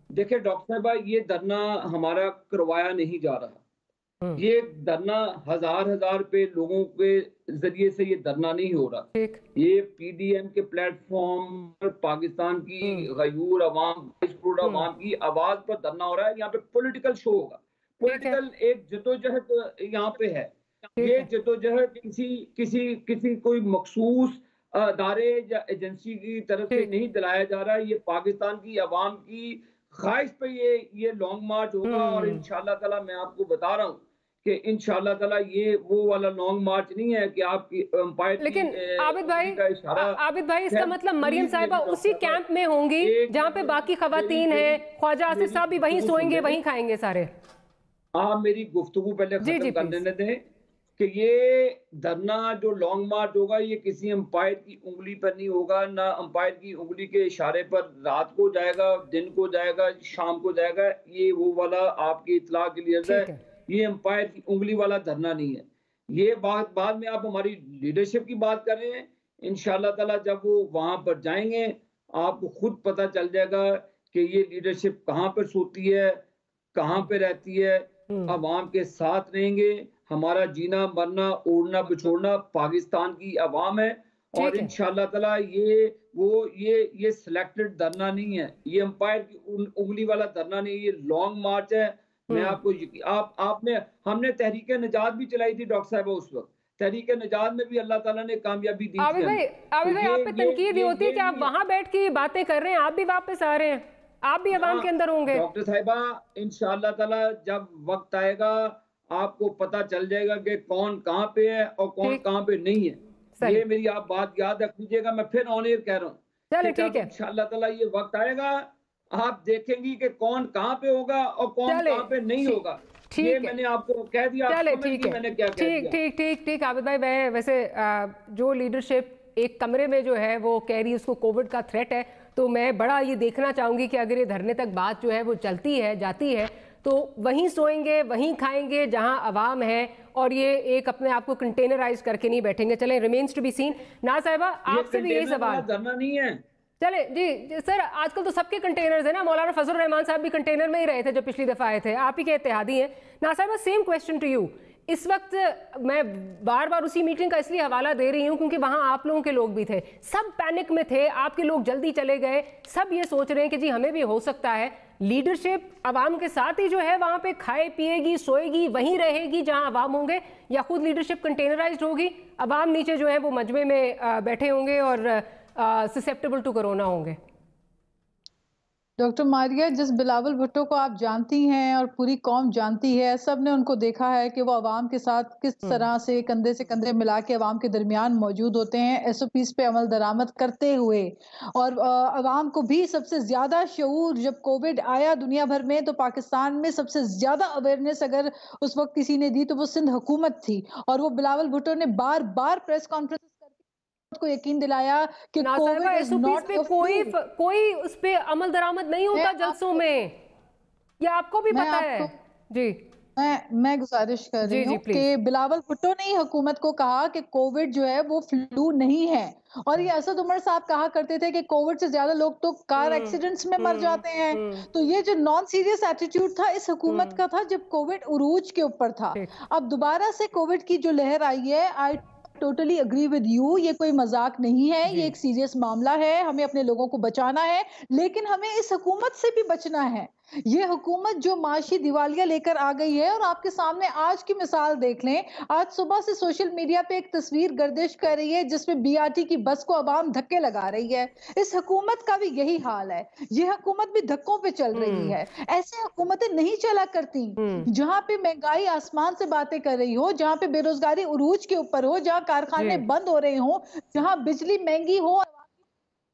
देखिए डॉक्टर साहबा, ये धरना हमारा करवाया नहीं जा रहा। ये धरना हजार रुपए लोगों के जरिए से ये धरना नहीं हो रहा। ये पीडीएम के प्लेटफॉर्म पर पाकिस्तान की गयूर अवाम, 20 करोड़ अवाम की आवाज पर धरना हो रहा है। यहाँ पे पॉलिटिकल शो होगा, पॉलिटिकल एक जदोजहद यहाँ पे है। ये जदोजहद किसी कोई मखसूस अदारे या एजेंसी की तरफ से नहीं दिलाया जा रहा है। ये पाकिस्तान की आवाम की ख्वाहिश पे ये लॉन्ग मार्च होगा और इंशाअल्लाह ताला मैं आपको बता रहा हूँ कि इंशाअल्लाह ताला ये वो वाला लॉन्ग मार्च नहीं है कि आपकी अंपायर। लेकिन आबिद भाई, इसका मतलब मरियम साहिबा उसी कैंप में होंगी जहाँ पे बाकी खवातीन हैं, ख्वाजा आसिफ साहब भी वहीं सोएंगे, वहीं खाएंगे सारे। आप मेरी गुफ्तगू पहले खत्म कर देने दें कि ये धरना जो लॉन्ग मार्च होगा, ये किसी अंपायर की उंगली पर नहीं होगा, ना अंपायर की उंगली के इशारे पर रात को जाएगा, दिन को जाएगा, शाम को जाएगा। ये वो वाला आपकी इत्तला के लिए है, ये अंपायर की उंगली वाला धरना नहीं है। ये बात बाद में आप हमारी लीडरशिप की बात कर रहे हैं। इंशाअल्लाह ताला जब वो वहां पर जाएंगे आपको खुद पता चल जाएगा कि ये लीडरशिप कहाँ पर सोती है, कहाँ पे रहती है। अवाम के साथ रहेंगे। हमारा जीना मरना ओढ़ना बिछोड़ना पाकिस्तान की अवाम है और इंशाअल्लाह ताला ये وہ یہ سلیکٹڈ دھرنا نہیں ہے، یہ امپائر کی انگلی والا دھرنا نہیں، یہ لانگ مارچ ہے. میں آپ کو ہم نے تحریک نجات بھی چلائی تھی ڈاکٹر صاحبہ، اس وقت تحریک نجات میں بھی اللہ تعالیٰ نے کامیابی دی. عابد بھائی آپ پہ تنقید یہ ہوتی ہے کہ آپ وہاں بیٹھ کے باتیں کر رہے ہیں، آپ بھی واپس آ رہے ہیں، آپ بھی عوام کے اندر ہوں گے. ڈاکٹر صاحبہ انشاءاللہ تعالیٰ جب وقت آئے گا آپ کو پتہ چل جائے گا کہ کون کہاں پہ ہے اور کون کہاں پہ نہیں ہے. یہ میری آپ بات یاد رکھ لیجیے گا، میں پھر آن ایئر کہہ رہا ہوں. چلے ٹھیک ہے، انشاءاللہ تعالیٰ یہ وقت آئے گا، آپ دیکھیں گی کہ کون کہاں پہ ہوگا اور کون کہاں پہ نہیں ہوگا. یہ میں نے آپ کو کہہ دیا. ٹھیک عابد بھائی، ویسے جو لیڈرشپ ایک کمرے میں جو ہے وہ کہہ رہی ہے اس کو کووڈ کا تھریٹ ہے، تو میں بڑا یہ دیکھنا چاہوں گی کہ اگر یہ دھرنے تک بات جو ہے وہ چلتی ہے جاتی ہے تو وہیں سوئیں گے وہیں کھائیں گے جہاں عوام ہے، اور یہ ایک اپنے آپ کو کنٹینرائز کر کے نہیں بیٹھیں گے. چلیں ریمینز ٹو بی سین. ناز صاحبہ آپ سے بھی یہی سوال. دھرنا نہیں ہے. چلے جی سر، آج کل تو سب کے کنٹینرز ہیں نا، مولانا فضل الرحمان صاحب بھی کنٹینر میں ہی رہے تھے جو پچھلی دفعہ آئے تھے، آپ ہی کے اتحادی ہیں. ناز صاحبہ سیم کویسچن ٹو یو. اس وقت میں بار بار اسی میٹنگ کا اس لیے حوالہ دے رہی ہوں کیونکہ وہاں آپ لوگوں کے لوگ بھی تھے، سب پینک میں تھے، آپ کے لوگ جلدی چلے گئے، سب یہ سوچ رہے ہیں کہ جی ہمیں بھی ہو سکتا ہے. لیڈرشپ عوام کے ساتھ ہی جو ہے وہاں پہ کھائے پیے گی سوئے گی وہیں رہے گی جہاں عوام ہوں گے، یا خود لیڈرشپ کنٹینرائزڈ ہوگی، عوام نیچے جو ہے وہ مجمع میں بیٹھے ہوں گے اور سسیپٹیبل ٹو کرونا ہوں گے؟ ڈاکٹر ماریہ، جس بلاول بھٹو کو آپ جانتی ہیں اور پوری قوم جانتی ہے، سب نے ان کو دیکھا ہے کہ وہ عوام کے ساتھ کس طرح سے کندھے ملا کے عوام کے درمیان موجود ہوتے ہیں، ایس او پیز پہ عمل درآمد کرتے ہوئے. اور عوام کو بھی سب سے زیادہ شعور جب کووڈ آیا دنیا بھر میں تو پاکستان میں سب سے زیادہ اویئرنیس اگر اس وقت کسی نے دی تو وہ سندھ حکومت تھی. اور وہ بلاول بھٹو نے بار بار پریس کانفرنس کو یقین دلایا کہ کوئی اس پہ عمل درآمد نہیں ہوتا جلسوں میں، یہ آپ کو بھی پتا ہے. جی میں گزارش کر رہی ہوں کہ بلاول بھٹو نے ہی حکومت کو کہا کہ کووڈ جو ہے وہ فلو نہیں ہے، اور یہ اسد عمر صاحب کہا کرتے تھے کہ کووڈ سے زیادہ لوگ تو کار ایکسیڈنٹس میں مر جاتے ہیں. تو یہ جو نان سیریس ایٹیٹیوڈ تھا اس حکومت کا تھا جب کووڈ عروج کے اوپر تھا. اب دوبارہ سے کووڈ کی جو لہر آئی ہے، I totally agree with you, یہ کوئی مذاق نہیں ہے، یہ ایک سیریس معاملہ ہے، ہمیں اپنے لوگوں کو بچانا ہے، لیکن ہمیں اس حکومت سے بھی بچنا ہے. یہ حکومت جو معاشی دیوالیہ لے کر آ گئی ہے، اور آپ کے سامنے آج کی مثال دیکھ لیں، آج صبح سے سوشل میڈیا پہ ایک تصویر گردش کر رہی ہے جس میں بی آر ٹی کی بس کو عوام دھکے لگا رہی ہے. اس حکومت کا بھی یہی حال ہے، یہ حکومت بھی دھکوں پہ چل رہی ہے. ایسے حکومتیں نہیں چلا کرتی جہاں پہ مہنگائی آسمان سے باتیں کر رہی ہو، جہاں پہ بے روزگاری عروج کے اوپر ہو، جہاں کارخانے بند ہو رہے ہوں، جہاں بجلی مہنگی ہو،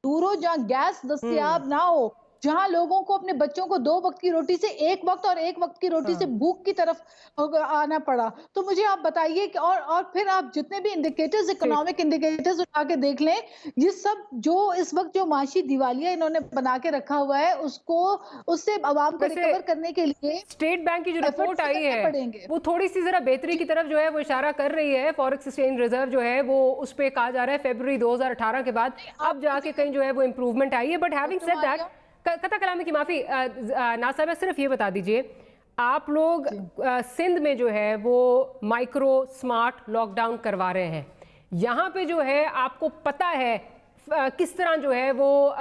دور ہو، جہاں گیس دستیاب نہ ہو، جہاں لوگوں کو اپنے بچوں کو 2 وقت کی روٹی سے 1 وقت اور 1 وقت کی روٹی سے بھوک کی طرف آنا پڑا. تو مجھے آپ بتائیے کہ اور پھر آپ جتنے بھی انڈیکیٹرز اکنامک انڈیکیٹرز اٹھا کے دیکھ لیں، یہ سب جو اس وقت جو معاشی دیوالیہ انہوں نے بنا کے رکھا ہوا ہے اس سے عوام کو ریکور کرنے کے لیے اسٹیٹ بینک کی جو رپورٹ آئی ہے وہ تھوڑی سی ذرا بہتری کی طرف جو ہے وہ اشارہ کر رہی ہے. فوریکس ایکسچینج ریزرو جو ہے وہ اس پہ کہا جا رہا ہے فیبروری 2018 کے بعد اب جا کے کہیں جو ہے وہ امپروومنٹ آئی ہے. بٹ ہیونگ سیڈ دیٹ، قطع کلامی کی معافی، ناز صاحبہ صرف یہ بتا دیجئے، آپ لوگ سندھ میں جو ہے وہ مائکرو سمارٹ لاک ڈاؤن کروا رہے ہیں، یہاں پہ جو ہے آپ کو پتہ ہے کس طرح جو ہے وہ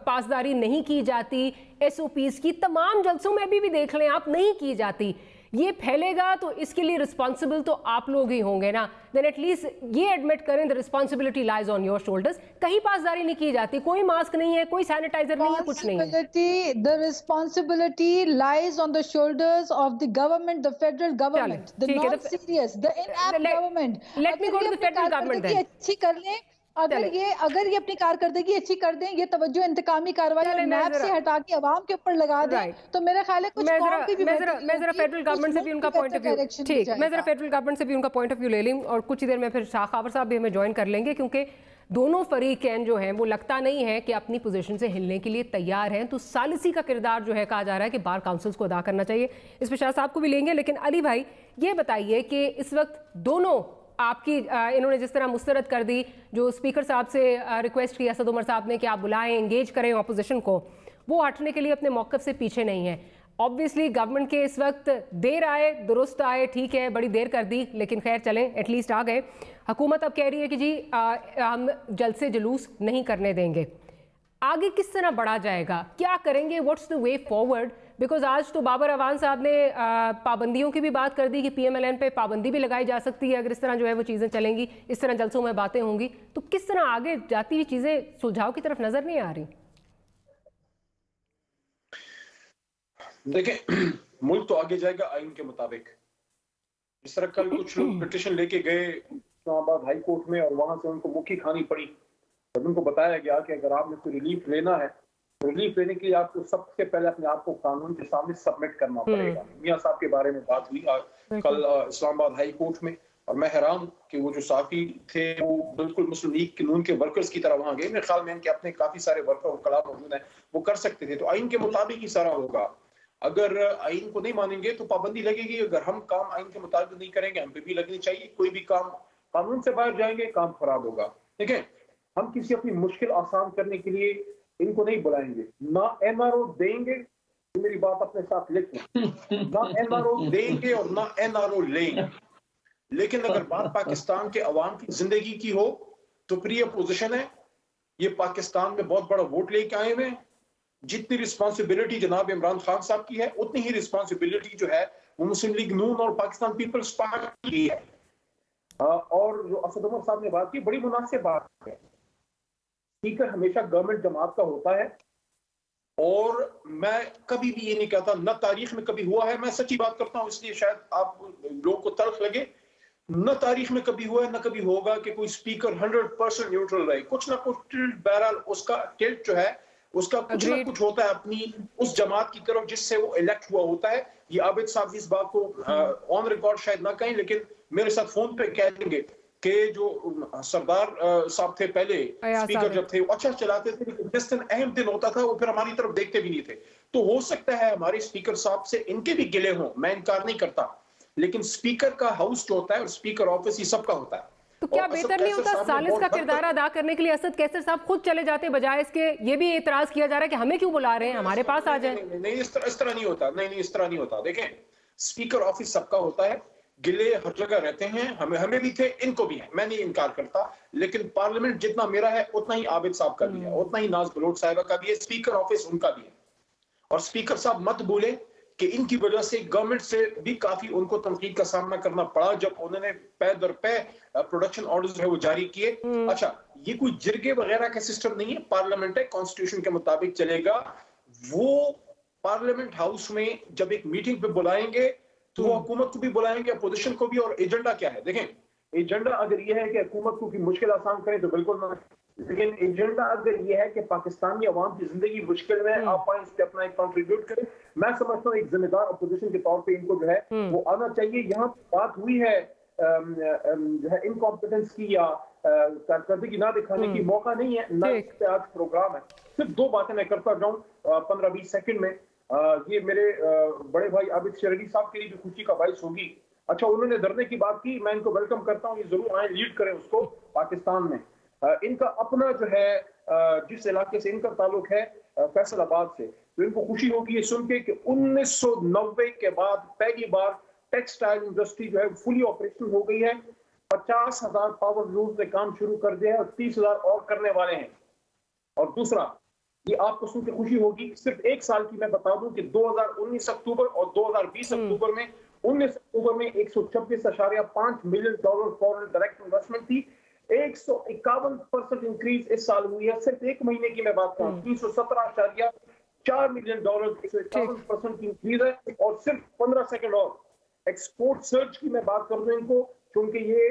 پاسداری نہیں کی جاتی، ایس او پیز کی تمام جلسوں میں ابھی بھی دیکھ لیں آپ نہیں کی جاتی. یہ پھیلے گا تو اس کے لیے رسپانسبل تو آپ لوگ ہی ہوں گے نا. دین ایٹ لیسٹ یہ ایڈمٹ کریں the responsibility lies on your shoulders. کہیں پاسداری نہیں کی جاتی، کوئی ماسک نہیں ہے، کوئی سینیٹائزر نہیں ہے، کچھ نہیں ہے. The responsibility lies on the shoulders of the government, the federal government, the non-serious, the inept government. Let me go to the federal government then. اچھی کر لیں، اگر یہ اپنی کارکردگی اچھی کر دیں، یہ توجہ انتقامی کارروائی نیب سے ہٹا کے عوام کے اوپر لگا دیں تو میرے خیال ہے کچھ قوم کی بھی میں ذرا فیڈرل گورنمنٹ سے بھی ان کا پوائنٹ آف ویو، ٹھیک، میں ذرا فیڈرل گورنمنٹ سے بھی ان کا پوائنٹ آف ویو لے لوں اور کچھ ہی دیر میں پھر شاہ خاور صاحب بھی ہمیں جوائن کر لیں گے، کیونکہ دونوں فریقین جو ہیں وہ لگتا نہیں ہے کہ اپنی پوزیشن سے ہلنے کے لیے تیار ہیں. تو ثالثی کا کردار جو ہے کہا جا رہا ہے کہ بار کاؤنسلز کو ادا کرنا چاہیے. اس پہ شاہ صاحب کو بھی لیں گے، لیکن علی بھائی یہ بتائیے کہ اس وقت دونوں آپ کی انہوں نے جس طرح مسترد کر دی، جو اسپیکر صاحب سے ریکویسٹ کی اسد عمر صاحب نے کہ آپ بلائیں، انگیج کریں اپوزیشن کو، وہ ہٹنے کے لیے اپنے موقف سے پیچھے نہیں ہیں. ऑब्वियसली गवर्नमेंट के इस वक्त देर आए दुरुस्त आए, ठीक है, बड़ी देर कर दी, लेकिन खैर चलें, एटलीस्ट आ गए। हुकूमत अब कह रही है कि जी हम जलसे जुलूस नहीं करने देंगे। आगे किस तरह बढ़ा जाएगा, क्या करेंगे, what's the way forward? Because आज तो बाबर अवान साहब ने पाबंदियों की भी बात कर दी कि PMLN पे पाबंदी भी लगाई जा सकती है अगर इस तरह जो है वो चीज़ें चलेंगी, इस तरह जलसों में बातें होंगी। तो किस तरह आगे जाती हुई चीज़ें सुलझाव की तरफ नजर नहीं आ रही? देखें, मुल्क तो आगे जाएगा आइन के मुताबिक। इस तरह कल कुछ लोग पिटीशन लेके गए इस्लामाबाद हाई कोर्ट में और वहां से उनको मुक्की खानी पड़ी। जब उनको बताया गया कि अगर आपने कोई रिलीफ लेना है, रिलीफ लेने के लिए आपको सबसे पहले अपने आप को कानून के सामने सबमिट करना पड़ेगा। मियां साहब के बारे में बात हुई कल इस्लामाबाद हाई कोर्ट में, और मैं हैरान कि वो जो साफी थे वो बिल्कुल मुस्लिम लीग कानून के वर्कर्स की तरह वहां गए। मेरे ख्याल में इनके अपने काफी सारे वर्कर और कला मौजूद हैं, वो कर सकते थे। तो आइन के मुताबिक ही सारा होगा। अगर आइन को नहीं मानेंगे तो पाबंदी लगेगी। अगर हम काम आइन के मुताबिक नहीं करेंगे, हम पे भी लगनी चाहिए। कोई भी काम कानून से बाहर जाएंगे, काम खराब होगा। ठीक है, हम किसी अपनी मुश्किल आसान करने के लिए इनको नहीं बुलाएंगे, ना NRO देंगे। मेरी बात अपने साथ लिख लें, ना NRO देंगे और ना NRO लेंगे। लेकिन अगर बात पाकिस्तान के अवाम की जिंदगी की हो तो फिर ये पोजीशन है, ये पाकिस्तान में बहुत बड़ा वोट लेके आए हुए। जितनी रिस्पॉन्सिबिलिटी जनाब इमरान खान साहब की है, उतनी ही रिस्पॉन्सिबिलिटी जो है वो मुस्लिम लीग नून और पाकिस्तान पीपल्स पार्टी की है। और जो असद उमर साहब ने बात की, बड़ी मुनासिब बात है। स्पीकर हमेशा गवर्नमेंट जमात का होता है, और मैं कभी भी ये नहीं कहता, न तारीख में कभी हुआ है, मैं सच्ची बात करता हूँ इसलिए शायद आप लोगों को तल्ख लगे, न तारीख में कभी हुआ है न कभी होगा कि कोई स्पीकर 100% न्यूट्रल रहे। कुछ ना कुछ टिल्ट, बहरहाल उसका टिल्ट जो है उसका कुछ ना कुछ होता है अपनी उस जमात की तरफ जिससे वो इलेक्ट हुआ होता है। ये आबिद साहब इस बात को ऑन रिकॉर्ड शायद ना कहें, लेकिन मेरे साथ फोन पे कह देंगे कि जो सरदार साहब थे पहले स्पीकर जब थे वो अच्छा चलाते थे, लेकिन जिस दिन अहम दिन होता था वो फिर हमारी तरफ देखते भी नहीं थे। तो हो सकता है हमारे स्पीकर साहब से इनके भी गिले हों, मैं इनकार नहीं करता, लेकिन स्पीकर का हाउस जो होता है और स्पीकर ऑफिस ये सबका होता है। तो क्या बेहतर नहीं होता सालिस का किरदार अदा करने के लिए असद कैसर साहब खुद चले जाते, बजाय इसके ये भी एतराज किया जा रहा है कि हमें क्यों बुला रहे हैं, हमारे पास आ जाए? नहीं, इस तरह नहीं होता। नहीं, इस तरह नहीं होता। देखें, स्पीकर ऑफिस सबका होता है, गिले हर जगह रहते हैं, हमें भी थे, इनको भी है, मैं नहीं इनकार करता। लेकिन पार्लियामेंट जितना मेरा है उतना ही आबिद साहब का भी है, उतना ही नाज बलोच साहिबा का भी है, स्पीकर ऑफिस उनका भी है। और स्पीकर साहब मत भूले कि इनकी वजह से गवर्नमेंट से भी काफी उनको तनकीद का सामना करना पड़ा जब उन्होंने पै दर पै प्रोडक्शन ऑर्डर्स जो है वो जारी किए। अच्छा, ये कोई जिरगे वगैरह का सिस्टम नहीं है, पार्लियामेंट है, कॉन्स्टिट्यूशन के मुताबिक चलेगा। वो पार्लियामेंट हाउस में जब एक मीटिंग पे बुलाएंगे तो वो हुकूमत को भी बुलाएंगे, अपोजिशन को भी। और एजेंडा क्या है? देखें, एजेंडा अगर ये है कि हुकूमत को की मुश्किल आसान करें तो बिल्कुल ना, लेकिन एजेंडा अगर ये है कि पाकिस्तानी अवाम की जिंदगी मुश्किल में आप इस पे अपना एक कंट्रीब्यूट करें, मैं समझता हूँ एक जिम्मेदार अपोजिशन के तौर पे इनको जो है वो आना चाहिए। यहाँ बात हुई है जो है इनकॉम्पिटेंस की या कारकर्दगी ना दिखाने की, मौका नहीं है ना, इस पे आज प्रोग्राम है। सिर्फ दो बातें मैं करता जाऊँ 15-20 सेकंड में। ये मेरे बड़े भाई आबिद शेरडी साहब के लिए भी खुशी का बाइस होगी। अच्छा, उन्होंने धरने की बात की, मैं इनको वेलकम करता हूँ, ये जरूर आए, लीड करें उसको पाकिस्तान में। इनका अपना जो है जिस इलाके से इनका ताल्लुक है फैसलाबाद से, तो इनको खुशी होगी ये सुन के कि 1990 के बाद पहली बार टेक्सटाइल इंडस्ट्री जो है फुली ऑपरेशनल हो गई है। 50,000 पावर लूम्स ने काम शुरू कर दिया है और 30,000 और करने वाले हैं। और दूसरा, ये आपको सुन के खुशी होगी, सिर्फ एक साल की मैं बता दूं कि 2019 अक्टूबर और 2020 अक्टूबर में 19 अक्टूबर में $126.5 मिलियन फॉरेन डायरेक्ट इन्वेस्टमेंट थी। 151% इंक्रीज इस साल हुई है। सिर्फ एक महीने की मैं बात करूं, $317.4 मिलियन, 151% की इंक्रीज है। और सिर्फ 15 सेकंड और एक्सपोर्ट सर्च की मैं बात कर दूं इनको, क्योंकि ये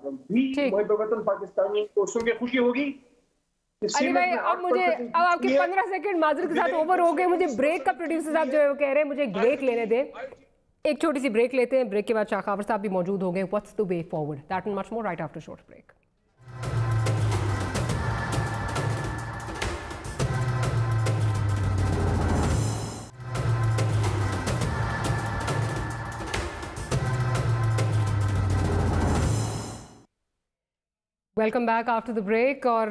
भी मुहिब वतन पाकिस्तानी को सुन के खुशी होगी। अली भाई, अब आपके 15 सेकंड माजरत के साथ ओवर हो गए। मुझे ब्रेक का प्रोड्यूसर साहब जो है वो कह रहे हैं मुझे ब्रेक लेने दें। एक छोटी सी ब्रेक लेते हैं, ब्रेक के बाद शाखावर साहब भी मौजूद हो गए। What's the way forward, that and much more right after short break. Welcome back after the break. और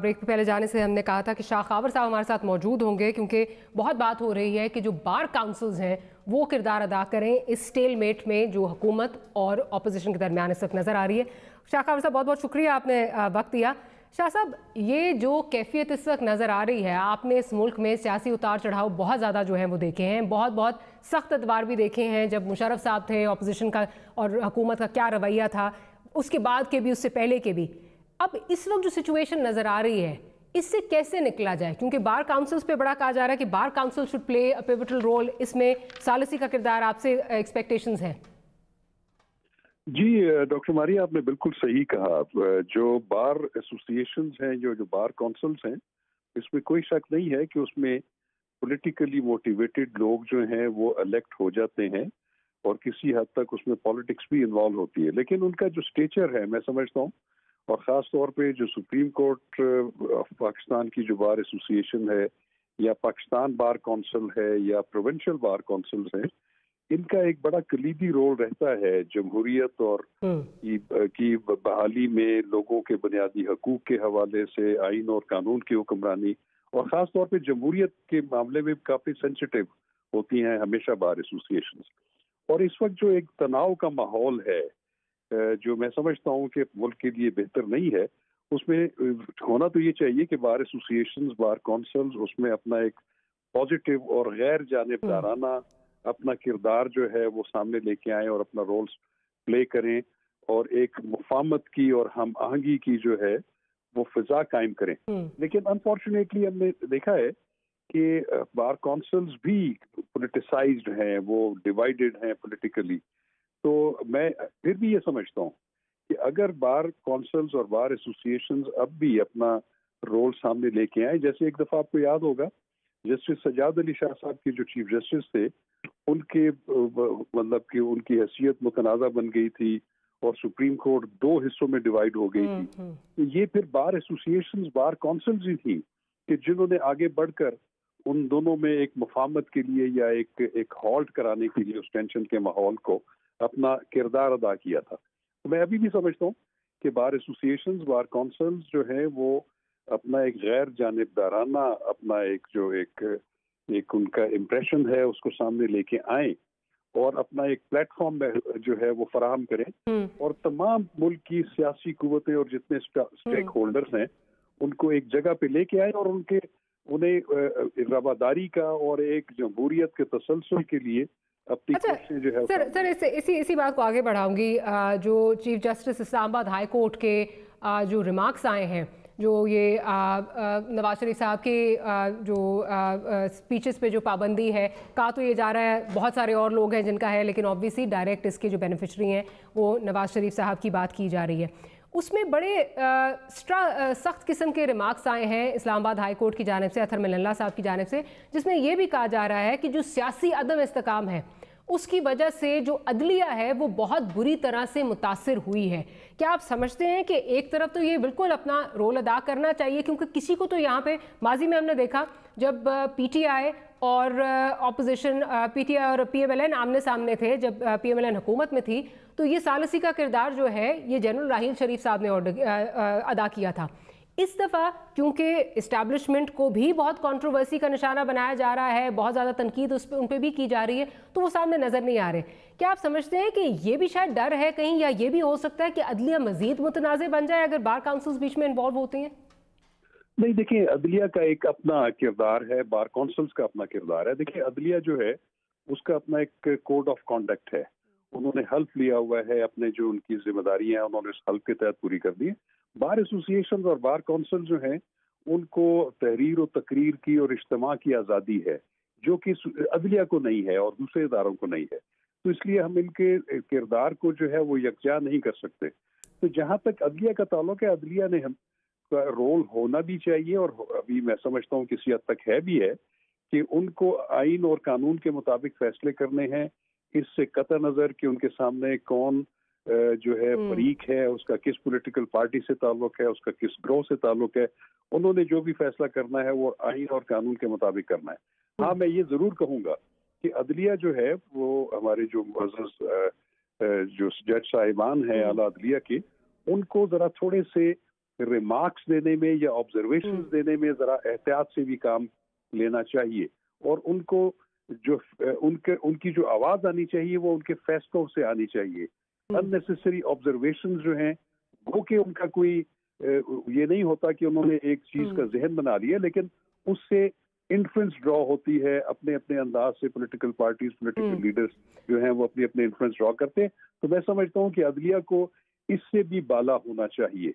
ब्रेक पे पहले जाने से हमने कहा था कि शाखावर साहब हमारे साथ मौजूद होंगे, क्योंकि बहुत बात हो रही है कि जो बार काउंसिल्स हैं वो किरदार अदा करें इस स्टेलमेट में जो हुकूमत और अपोजिशन के दरमियान इस वक्त नज़र आ रही है। शाखावर साहब बहुत बहुत शुक्रिया, आपने वक्त दिया। शाह साहब, ये जो कैफियत इस वक्त नज़र आ रही है, आपने इस मुल्क में सियासी उतार चढ़ाव बहुत ज़्यादा जो है वो देखे हैं, बहुत बहुत सख्त अदवार भी देखे हैं, जब मुशर्रफ साहब थे, अपोजिशन का और हुकूमत का क्या रवैया था, उसके बाद के भी, उससे पहले के भी। अब इस वक्त जो सिचुएशन नज़र आ रही है, इससे कैसे निकला जाए? क्योंकि बार काउंसिल्स पे बड़ा कहा जा रहा है कि bar council should play a pivotal role, इसमें सालिसी का किरदार आपसे एक्सपेक्टेशंस हैं। जी डॉक्टर मारिया, आपने बिल्कुल सही कहा। जो बार एसोसिएशंस हैं, जो बार काउंसिल्स हैं, इसमें कोई शक नहीं है कि उसमें पॉलिटिकली मोटिवेटेड लोग जो हैं वो इलेक्ट हो जाते हैं और किसी हद तक उसमें पॉलिटिक्स भी इन्वॉल्व होती है। लेकिन उनका जो स्टेचर है, मैं समझता हूँ, और ख़ास तौर पे जो सुप्रीम कोर्ट पाकिस्तान की जो बार एसोसिएशन है, या पाकिस्तान बार काउंसिल है, या प्रोविंशियल बार काउंसिल्स हैं, इनका एक बड़ा कलीदी रोल रहता है जमहूरियत और की बहाली में, लोगों के बुनियादी हकूक के हवाले से, आइन और कानून की हुक्मरानी, और ख़ास तौर पे जमहूरियत के मामले में काफ़ी सेंसिटिव होती हैं हमेशा बार एसोसिएशंस। और इस वक्त जो एक तनाव का माहौल है, जो मैं समझता हूँ कि मुल्क के लिए बेहतर नहीं है, उसमें होना तो ये चाहिए कि बार एसोसिएशंस, बार काउंसिल्स उसमें अपना एक पॉजिटिव और गैर जानिबदाराना अपना किरदार जो है वो सामने लेके आए और अपना रोल प्ले करें, और एक मुफाहमत की और हम आहंगी की जो है वो फिजा कायम करें। लेकिन अनफॉर्चुनेटली हमने देखा है कि बार काउंसिल्स भी पॉलिटिसाइज्ड हैं, वो डिवाइडेड हैं पॉलिटिकली। तो मैं फिर भी ये समझता हूँ कि अगर बार काउंसिल्स और बार एसोसिएशंस अब भी अपना रोल सामने लेके आए, जैसे एक दफ़ा आपको याद होगा जस्टिस सजाद अली शाह साहब के जो चीफ जस्टिस थे, उनके मतलब कि उनकी हैसियत मुतनाज़ा बन गई थी और सुप्रीम कोर्ट 2 हिस्सों में डिवाइड हो गई थी। तो ये फिर बार एसोसिएशंस, बार काउंसिल्स ही थी कि जिन्होंने आगे बढ़कर उन दोनों में एक मुफाहमत के लिए या एक हॉल्ट कराने के लिए उस टेंशन के माहौल को अपना किरदार अदा किया था। तो मैं अभी भी समझता हूँ कि बार एसोसिएशंस, बार काउंसिल्स जो है वो अपना एक गैर जानिबदाराना अपना एक उनका इम्प्रेशन है उसको सामने लेके आए और अपना एक प्लेटफॉर्म जो है वो फराहम करें, और तमाम मुल्क की सियासी कुव्वतें और जितने स्टेक होल्डर्स हैं उनको एक जगह पे लेके आए और उन्हें रवादारी का और एक जमहूरियत के तसलसल के लिए अपनी कोशिशें जो है। सर इसी बात को आगे बढ़ाऊंगी। जो chief justice Islamabad high court के जो रिमार्क्स आए हैं, जो ये नवाज शरीफ साहब के जो स्पीचेस पे जो पाबंदी है, कहा तो ये जा रहा है बहुत सारे और लोग हैं जिनका है, लेकिन ऑब्वियसली डायरेक्ट इसके जो बेनिफिशरी हैं वो नवाज शरीफ साहब की बात की जा रही है। उसमें बड़े सख्त किस्म के रिमार्क्स आए हैं इस्लामाबाद हाई कोर्ट की जानिब से, अथर मिलल्ला साहब की जानिब से, जिसमें यह भी कहा जा रहा है कि जो सियासी अदम इस्तेकाम है उसकी वजह से जो अदलिया है वो बहुत बुरी तरह से मुतासिर हुई है। क्या आप समझते हैं कि एक तरफ तो ये बिल्कुल अपना रोल अदा करना चाहिए, क्योंकि किसी को तो यहाँ पे माजी में हमने देखा जब पीटीआई और अपोजिशन, पीटीआई और पीएमएलएन आमने सामने थे, जब पीएमएलएन हुकूमत में थी, तो ये सालिसी का किरदार जो है ये जनरल राहील शरीफ साहब ने अदा किया था। इस दफ़ा क्योंकि इस्टेब्लिशमेंट को भी बहुत कंट्रोवर्सी का निशाना बनाया जा रहा है, बहुत ज़्यादा तनकीद उन पर भी की जा रही है, तो वो सामने नज़र नहीं आ रहे। क्या आप समझते हैं कि ये भी शायद डर है कहीं, या ये भी हो सकता है कि अदलिया मजीद मुतनाज़ बन जाए अगर बार काउंसिल्स बीच में इन्वॉल्व होती हैं? नहीं, देखिए अदलिया का एक अपना किरदार है, बार काउंसिल्स का अपना किरदार है। देखिए अदलिया जो है उसका अपना एक कोड ऑफ कॉन्डक्ट है, उन्होंने हल्फ लिया हुआ है, अपने जो उनकी जिम्मेदारियां हैं उन्होंने उस हल्फ के तहत पूरी कर दी है। बार एसोसिएशन और बार काउंसिल जो हैं उनको तहरीर और तकरीर की और इज्तिमा की आज़ादी है, जो कि अदलिया को नहीं है और दूसरे इदारों को नहीं है। तो इसलिए हम इनके किरदार को जो है वो यकजा नहीं कर सकते। तो जहाँ तक अदलिया का ताल्लुक है, अदलिया ने हम का रोल होना भी चाहिए, और अभी मैं समझता हूँ किसी हद तक है भी है, कि उनको आइन और कानून के मुताबिक फैसले करने हैं। इससे कतई नज़र कि उनके सामने कौन जो है फरीक है, उसका किस पॉलिटिकल पार्टी से ताल्लुक है, उसका किस ग्रोह से ताल्लुक है, उन्होंने जो भी फैसला करना है वो आइन और कानून के मुताबिक करना है। हाँ, मैं ये ज़रूर कहूँगा कि अदलिया जो है वो हमारे जो मुअज़्ज़ज़ जो जज साहिबान हैं आला अदलिया के, उनको ज़रा थोड़े से रिमार्क्स देने में या ऑब्जर्वेशन देने में ज़रा एहतियात से भी काम लेना चाहिए, और उनको जो उनकी जो आवाज़ आनी चाहिए वो उनके फैसलों से आनी चाहिए। अननेसेसरी ऑब्जर्वेशन जो हैं वो कि उनका कोई ये नहीं होता कि उन्होंने एक चीज़ का जहन बना लिया, लेकिन उससे इन्फ्लुएंस ड्रॉ होती है अपने अपने अंदाज से। पॉलिटिकल पार्टीज, पॉलिटिकल लीडर्स जो हैं वो अपने अपने इन्फ्लुएंस ड्रॉ करते हैं। तो मैं समझता हूँ कि अदलिया को इससे भी बाला होना चाहिए।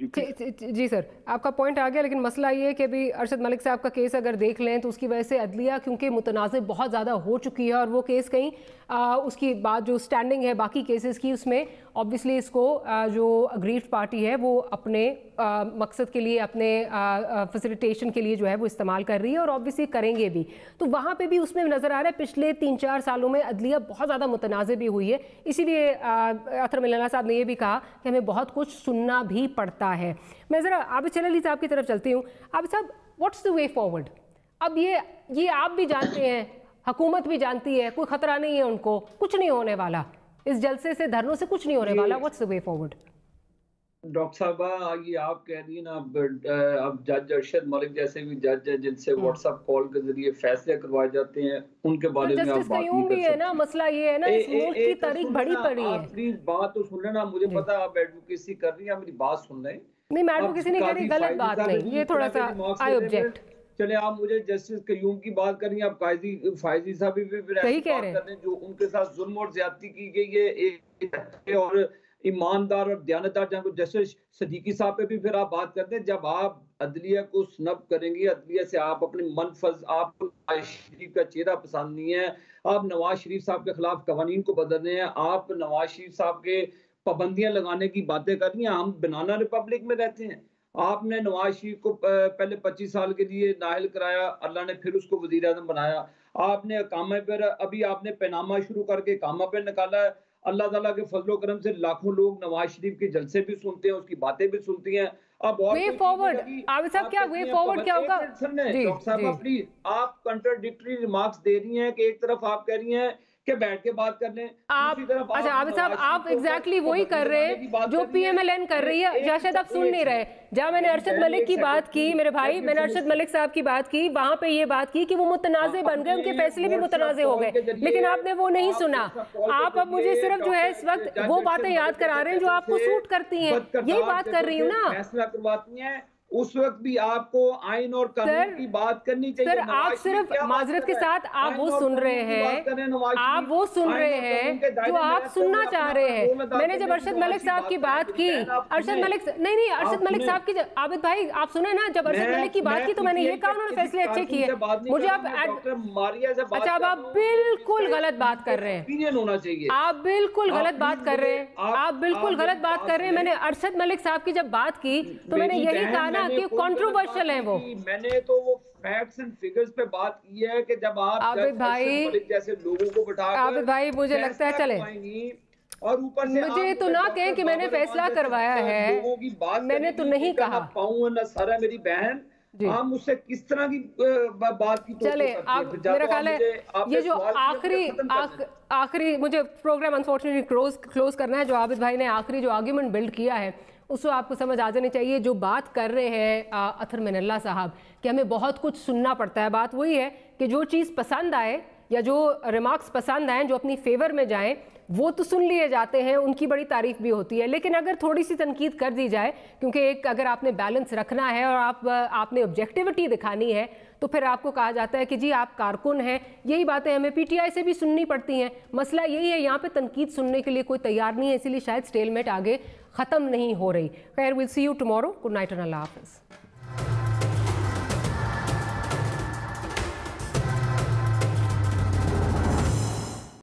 जी सर, आपका पॉइंट आ गया, लेकिन मसला ये है कि अभी अरशद मलिक साहब का केस अगर देख लें तो उसकी वजह से अदलिया क्योंकि मुतनाज़िर बहुत ज़्यादा हो चुकी है, और वो केस कहीं उसकी बात जो स्टैंडिंग है बाकी केसेस की, उसमें ऑब्वियसली इसको जो अग्रीव्ड पार्टी है वो अपने मकसद के लिए, अपने फैसिलिटेशन के लिए जो है वो इस्तेमाल कर रही है, और ऑब्वियसली करेंगे भी। तो वहाँ पे भी उसमें नज़र आ रहा है पिछले 3-4 सालों में अदलिया बहुत ज़्यादा मुतनाज़िर भी हुई है। इसीलिए अतर मिल्ला साहब ने ये भी कहा कि हमें बहुत कुछ सुनना भी पड़ता है। मैं ज़रा आबिद चलली साहब की तरफ चलती हूँ। आबिद साहब, व्हाट्स द वे फॉरवर्ड? अब ये आप भी जानते हैं, हुकूमत भी जानती है, कोई खतरा नहीं है उनको, कुछ नहीं होने वाला, इस जलसे से, धरनों से कुछ नहीं होने वाला। What's the way forward? Doctor साहबा, ये आप कह रही है ना, अब जज अरशद मलिक जैसे भी जज है जिनसे व्हाट्सएप कॉल के जरिए फैसले करवाए जाते हैं, उनके बारे में आप बात नहीं कर सकते। ना मसला ये है ना, इस मुल्क की तारीख बड़ी पड़ी है। प्लीज बात तो सुन लेना, मुझे पता है आप एडवोकेसी कर रही हैं, मेरी बात सुन लें। नहीं, मैं एडवोकेसी नहीं कर रही, गलत बात नहीं, ये थोड़ा सा आई ऑब्जेक्ट। चले, आप मुझे जस्टिस कयूम की बात कर रही हैं, आप फायजी साहब भी फिर ऐसी बात कर रहे हैं जो उनके साथ जुल्म और ज्यादती की गई है, और ईमानदार और दयानतदार जहाँ जस्टिस सदीकी साहब पे भी फिर आप बात करते हैं। जब आप अदलिया को स्नब करेंगी, अदलिया से आप अपने मनफज, आपको नवाज शरीफ का चेहरा पसंद नहीं है, आप नवाज शरीफ साहब के खिलाफ कवानीन को बदल रहे हैं, आप नवाज शरीफ साहब के पाबंदियां लगाने की बातें कर रही हैं। हम बनाना रिपब्लिक में रहते हैं। आपने नवाज शरीफ को पहले 25 साल के लिए नाहल कराया, अल्लाह ने फिर उसको वजीर आज़म बनाया। आपने कामा पर, अभी आपने पैनामा शुरू करके कामा पर निकाला है। अल्लाह ताला के फजलो करम से लाखों लोग नवाज शरीफ के जलसे भी सुनते हैं, उसकी बातें भी सुनती हैं। अब और वे फॉरवर्ड, आबिद साहब, क्या वे फॉरवर्ड क्या होगा? डॉक्टर साहब, प्लीज, आप कंट्राडिक्टरी रिमार्क्स दे रही हैं कि एक तरफ आप कह रही हैं कि बैठ के बात कर लें, आप अच्छा आबिद साहब, आप एग्जैक्टली वही कर रहे हैं जो PMLN कर रही है, या शायद आप सुन नहीं रहे। जहाँ मैंने अरशद मलिक की बात की, मेरे भाई, मैंने अरशद मलिक साहब की बात की, वहां पे ये बात की कि वो मुतनाज़े बन गए, उनके फैसले भी मुतनाज़े हो गए, लेकिन आपने वो नहीं सुना। आप अब मुझे सिर्फ जो है इस वक्त वो बातें याद करा रहे हैं जो आपको सूट करती हैं, यही बात कर रही हूँ ना। फैसला करवाती हैं, उस वक्त भी आपको आइन और कानून की बात करनी चाहिए। सर, आप सिर्फ माजरत के साथ आप वो सुन रहे हैं, आप वो सुन रहे हैं जो आप सुनना चाह रहे हैं। मैंने जब अरशद मलिक साहब की बात की, अरशद मलिक नहीं अरशद मलिक साहब की, आबिद भाई आप सुने ना, जब अरशद मलिक की बात की तो मैंने ये कहा उन्होंने फैसले अच्छे किए। मुझे आप अच्छा, अब आप बिल्कुल गलत बात कर रहे हैं, होना चाहिए, आप बिल्कुल गलत बात कर रहे हैं, आप बिल्कुल गलत बात कर रहे हैं। मैंने अरशद मलिक साहब की जब बात की तो मैंने यही कहा ना कि कंट्रोवर्शियल है वो। मैंने तो वो फैक्ट्स एंड फिगर्स पे बात की है कि जब आप आबिद भाई जैसे लोगों को बिठाकर, आबिद भाई मुझे लगता है चले, और ऊपर से मुझे तो ना कहें कि मैंने फैसला करवाया है, मैंने तो नहीं कहा। सारा मेरी बहन, आप मुझसे किस तरह की बात की? चले, आप मेरा ख्याल है ये जो आखिरी मुझे प्रोग्राम अनफॉर्चुनेटली क्लोज करना है, जो आबिद भाई ने आखिरी जो आर्ग्यूमेंट बिल्ड किया है उसको आपको समझ आ जानी चाहिए। जो बात कर रहे हैं अतर मिनल्ला साहब कि हमें बहुत कुछ सुनना पड़ता है, बात वही है कि जो चीज़ पसंद आए या जो रिमार्क्स पसंद आए, जो अपनी फेवर में जाएं, वो तो सुन लिए जाते हैं, उनकी बड़ी तारीफ भी होती है। लेकिन अगर थोड़ी सी तनकीद कर दी जाए, क्योंकि एक अगर आपने बैलेंस रखना है और आपने ऑब्जेक्टिविटी दिखानी है, तो फिर आपको कहा जाता है कि जी आप कारकुन हैं। यही बातें हमें PTI से भी सुननी पड़ती हैं। मसला यही है, यहाँ पे तनकीद सुनने के लिए कोई तैयार नहीं है, इसीलिए शायद स्टेलमेट आगे ख़त्म नहीं हो रही। खैर, will see you tomorrow. Good night and Allah हाफ़िज़।